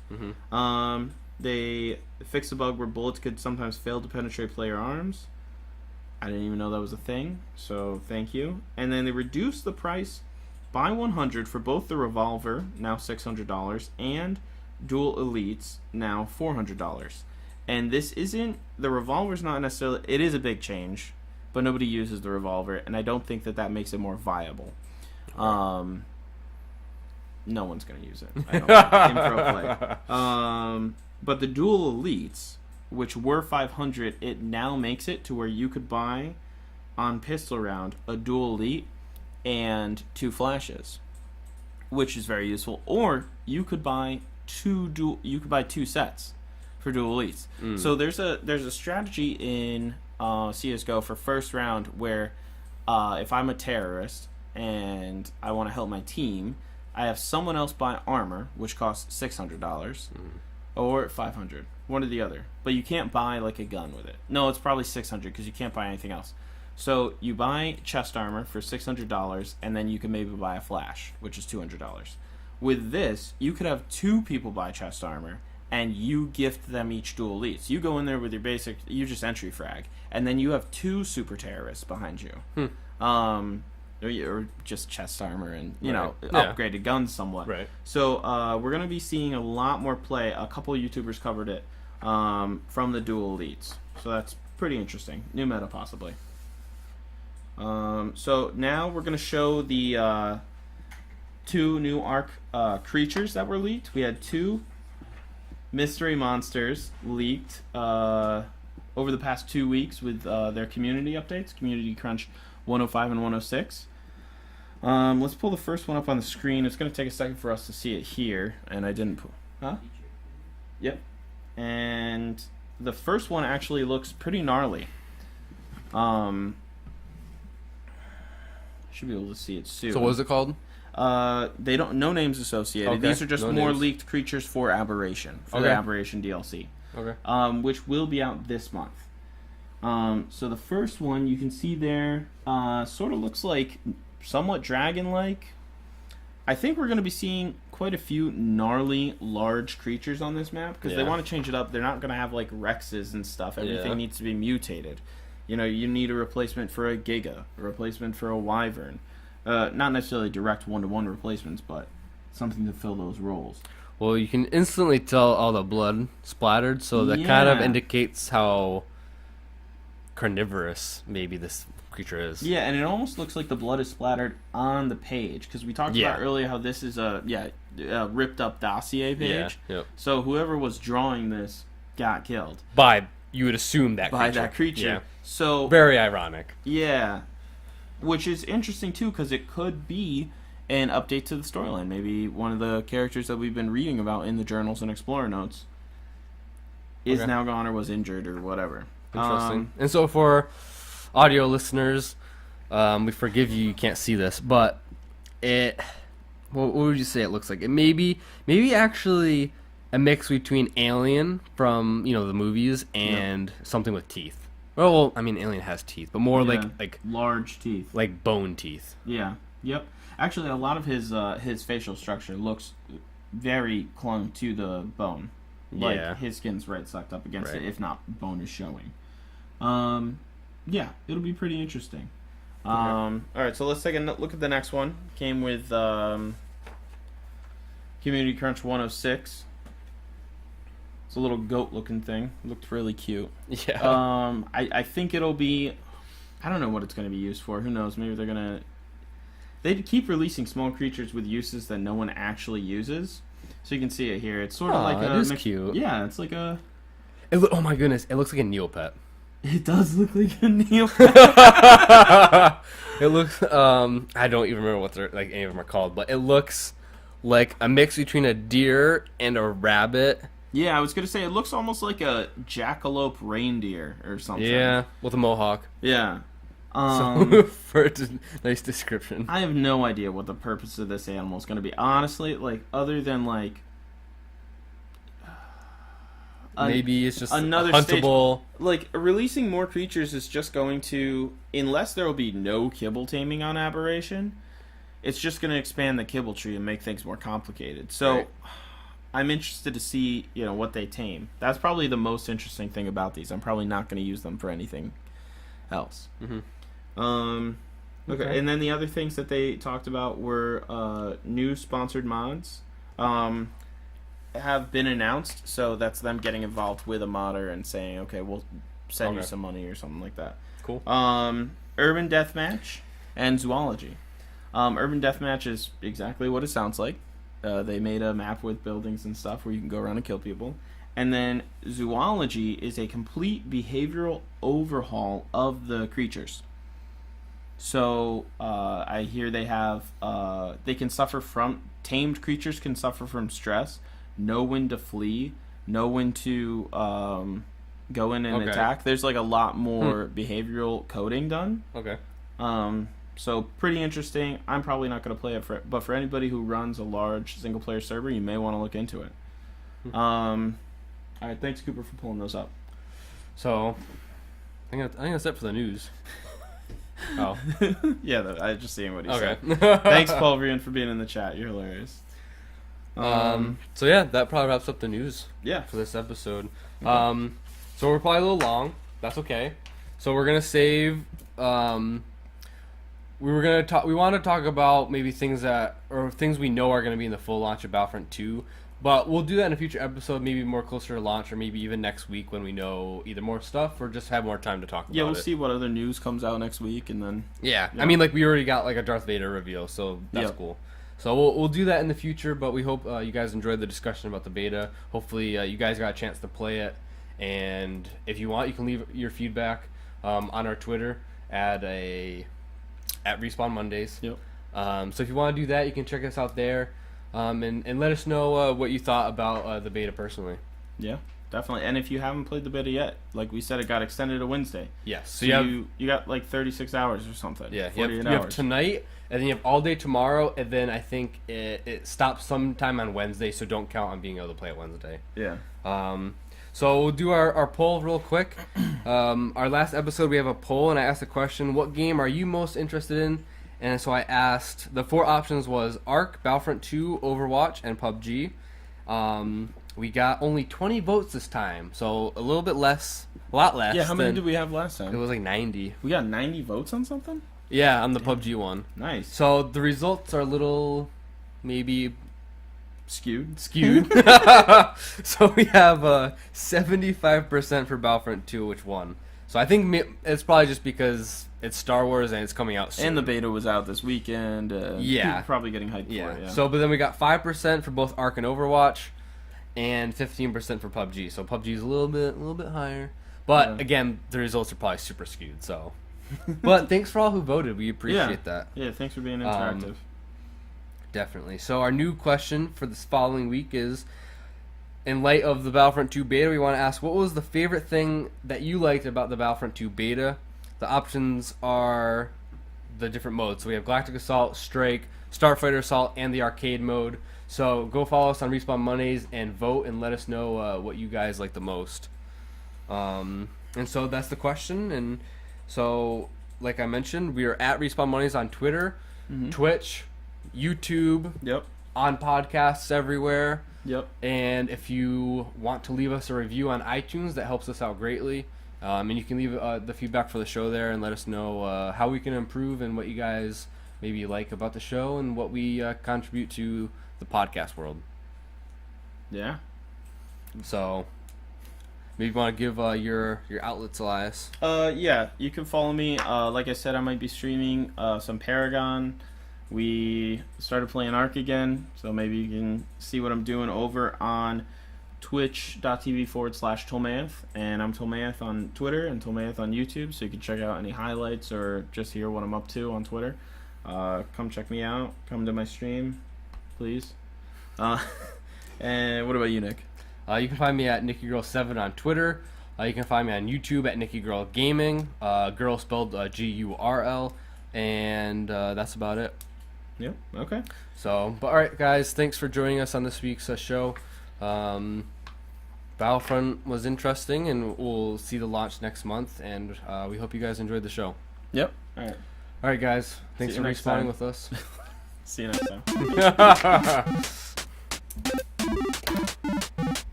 They fixed a bug where bullets could sometimes fail to penetrate player arms. I didn't even know that was a thing, so thank you. And then they reduced the price by $100 for both the revolver, now $600, and dual elites, now $400. And this isn't, the revolver's not necessarily, it is a big change, but nobody uses the revolver, and I don't think that makes it more viable. No one's going to use it, I don't think, in pro play. But the dual elites, which were $500, it now makes it to where you could buy on pistol round a dual elite and 2 flashes, which is very useful. Or you could buy 2 sets for dual elites. So there's a strategy in CS:GO for first round where if I'm a terrorist and I want to help my team, I have someone else buy armor, which costs $600. Or $500, one or the other. But you can't buy like a gun with it. No, it's probably $600 because you can't buy anything else. So you buy chest armor for $600, and then you can maybe buy a flash, which is $200. With this, you could have 2 people buy chest armor, and you gift them each dual elites. You go in there with your basic, you just entry frag, and then you have 2 super terrorists behind you. Or just chest armor and, upgraded guns somewhat. Right. So we're going to be seeing a lot more play. A couple of YouTubers covered it from the dual elites. So that's pretty interesting. New meta, possibly. So now we're going to show the 2 new ARC creatures that were leaked. We had 2 mystery monsters leaked over the past 2 weeks with their community updates. Community Crunch 105 and 106. Let's pull the first one up on the screen. It's going to take a second for us to see it here, and I didn't pull. Huh? Yep. And the first one actually looks pretty gnarly. Should be able to see it soon. So what is it called? They don't. No names associated. Okay. These are just No more names. leaked creatures for Aberration, for the Aberration DLC. Okay. Which will be out this month. So the first one you can see there sort of looks like somewhat dragon-like. I think we're going to be seeing quite a few gnarly large creatures on this map because they want to change it up. They're not going to have like Rexes and stuff. Everything needs to be mutated. You know, you need a replacement for a Giga, a replacement for a Wyvern. Not necessarily direct one-to-one replacements, but something to fill those roles. Well, you can instantly tell all the blood splattered, so that kind of indicates how carnivorous maybe this creature is. Yeah, and it almost looks like the blood is splattered on the page, because we talked about earlier how this is a ripped up dossier page. Yeah. Yep. So whoever was drawing this got killed You would assume that by that creature. Yeah. So very ironic. Yeah, which is interesting too, because it could be an update to the storyline. Maybe one of the characters that we've been reading about in the journals and Explorer notes is now gone or was injured or whatever. Interesting. And so for audio listeners, we forgive you can't see this, but what would you say it looks like? It maybe actually a mix between Alien from the movies and something with teeth. Well, I mean Alien has teeth, but more like large teeth, like bone teeth. Yeah. Yep. Actually, a lot of his facial structure looks very clung to the bone. Like his skin's right sucked up against it, if not bone is showing. Yeah, it'll be pretty interesting. All right, so let's take a look at the next one. Came with Community Crunch 106. It's a little goat-looking thing. Looked really cute. Yeah. I think it'll be... I don't know what it's going to be used for. Who knows? Maybe they're going to... They keep releasing small creatures with uses that no one actually uses. So you can see it here. It's sort of like a... It is cute. Yeah, it's like a... Oh my goodness, it looks like a Neopet. It does look like a Neopet. It looks... I don't even remember what any of them are called, but it looks like a mix between a deer and a rabbit. Yeah, I was going to say, it looks almost like a jackalope reindeer or something. Yeah, with a mohawk. Yeah. For a nice description. I have no idea what the purpose of this animal is going to be. Honestly, other than, maybe it's just another huntable. Stage. Releasing more creatures is just going to, unless there will be no kibble taming on Aberration, it's just going to expand the kibble tree and make things more complicated. So... Right. I'm interested to see, what they tame. That's probably the most interesting thing about these. I'm probably not going to use them for anything else. Mm-hmm. Okay, and then the other things that they talked about were new sponsored mods have been announced. So that's them getting involved with a modder and saying, okay, we'll send you some money or something like that. Cool. Urban Deathmatch and Zoology. Urban Deathmatch is exactly what it sounds like. They made a map with buildings and stuff where you can go around and kill people. And then Zoology is a complete behavioral overhaul of the creatures. So I hear they have... they can suffer from... Tamed creatures can suffer from stress. Know when to flee. Know when to go in and attack. There's a lot more behavioral coding done. Okay. So pretty interesting. I'm probably not going to play it but for anybody who runs a large single player server, you may want to look into it. All right, thanks Cooper for pulling those up. So I'm gonna set for the news. Oh, yeah, I just seeing what he said. Thanks, Paulrian, for being in the chat. You're hilarious. So yeah, that probably wraps up the news. Yeah. For this episode. Okay. So we're probably a little long. That's okay. So we're gonna save. We want to talk about maybe things we know are going to be in the full launch of Battlefront 2, but we'll do that in a future episode, maybe more closer to launch, or maybe even next week when we know either more stuff or just have more time to talk about it. Yeah, we'll see what other news comes out next week, and then... Yeah, I mean, we already got a Darth Vader reveal, so that's cool. So we'll do that in the future, but we hope you guys enjoyed the discussion about the beta. Hopefully you guys got a chance to play it, and if you want, you can leave your feedback on our Twitter at Respawn Mondays. Yep. So if you want to do that, you can check us out there, and let us know what you thought about the beta personally. Yeah, definitely. And if you haven't played the beta yet, like we said, it got extended to Wednesday. Yes. So you got 36 hours or something. Yeah. You have tonight, and then you have all day tomorrow, and then I think it stops sometime on Wednesday. So don't count on being able to play it Wednesday. Yeah. So we'll do our poll real quick. Our last episode, we have a poll, and I asked the question, what game are you most interested in? And so I asked, the 4 options was Ark, Battlefront 2, Overwatch, and PUBG. We got only 20 votes this time, so a lot less. Yeah, how many did we have last time? It was 90. We got 90 votes on something? Yeah, on the PUBG one. Nice. So the results are a little, maybe Skewed. So we have 75% for Battlefront 2, which won. So I think it's probably just because it's Star Wars and it's coming out soon. And the beta was out this weekend. People probably getting hyped for it. Yeah. So, but then we got 5% for both Ark and Overwatch, and 15% for PUBG. So PUBG is a little bit higher. But again, the results are probably super skewed. So, but thanks for all who voted. We appreciate that. Yeah, thanks for being interactive. Definitely. So our new question for this following week is, in light of the Battlefront 2 beta, we want to ask, what was the favorite thing that you liked about the Battlefront 2 beta? The options are the different modes. So we have Galactic Assault, Strike, Starfighter Assault, and the arcade mode. So go follow us on Respawn Mondays and vote and let us know what you guys like the most. And so that's the question. And so, like I mentioned, we are at Respawn Mondays on Twitter, Twitch, YouTube, on podcasts everywhere. And if you want to leave us a review on iTunes, that helps us out greatly. And you can leave the feedback for the show there and let us know how we can improve and what you guys maybe like about the show and what we contribute to the podcast world. Yeah. So maybe you want to give your outlets, Elias. Yeah, you can follow me. Like I said, I might be streaming some Paragon. We started playing Ark again, so maybe you can see what I'm doing over on twitch.tv/Tolmath, and I'm Tolmath on Twitter and Tolmath on YouTube, so you can check out any highlights or just hear what I'm up to on Twitter. Come check me out. Come to my stream, please. And what about you, Nick? You can find me at NickyGirl7 on Twitter. You can find me on YouTube at NickyGirlGaming, girl spelled Gurl, and that's about it. Yep. Okay. So, but all right, guys, thanks for joining us on this week's show. Battlefront was interesting, and we'll see the launch next month, and we hope you guys enjoyed the show. Yep. All right, guys. Thanks for respawning with us. See you next time.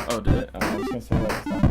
Oh, did it? I was going to say that.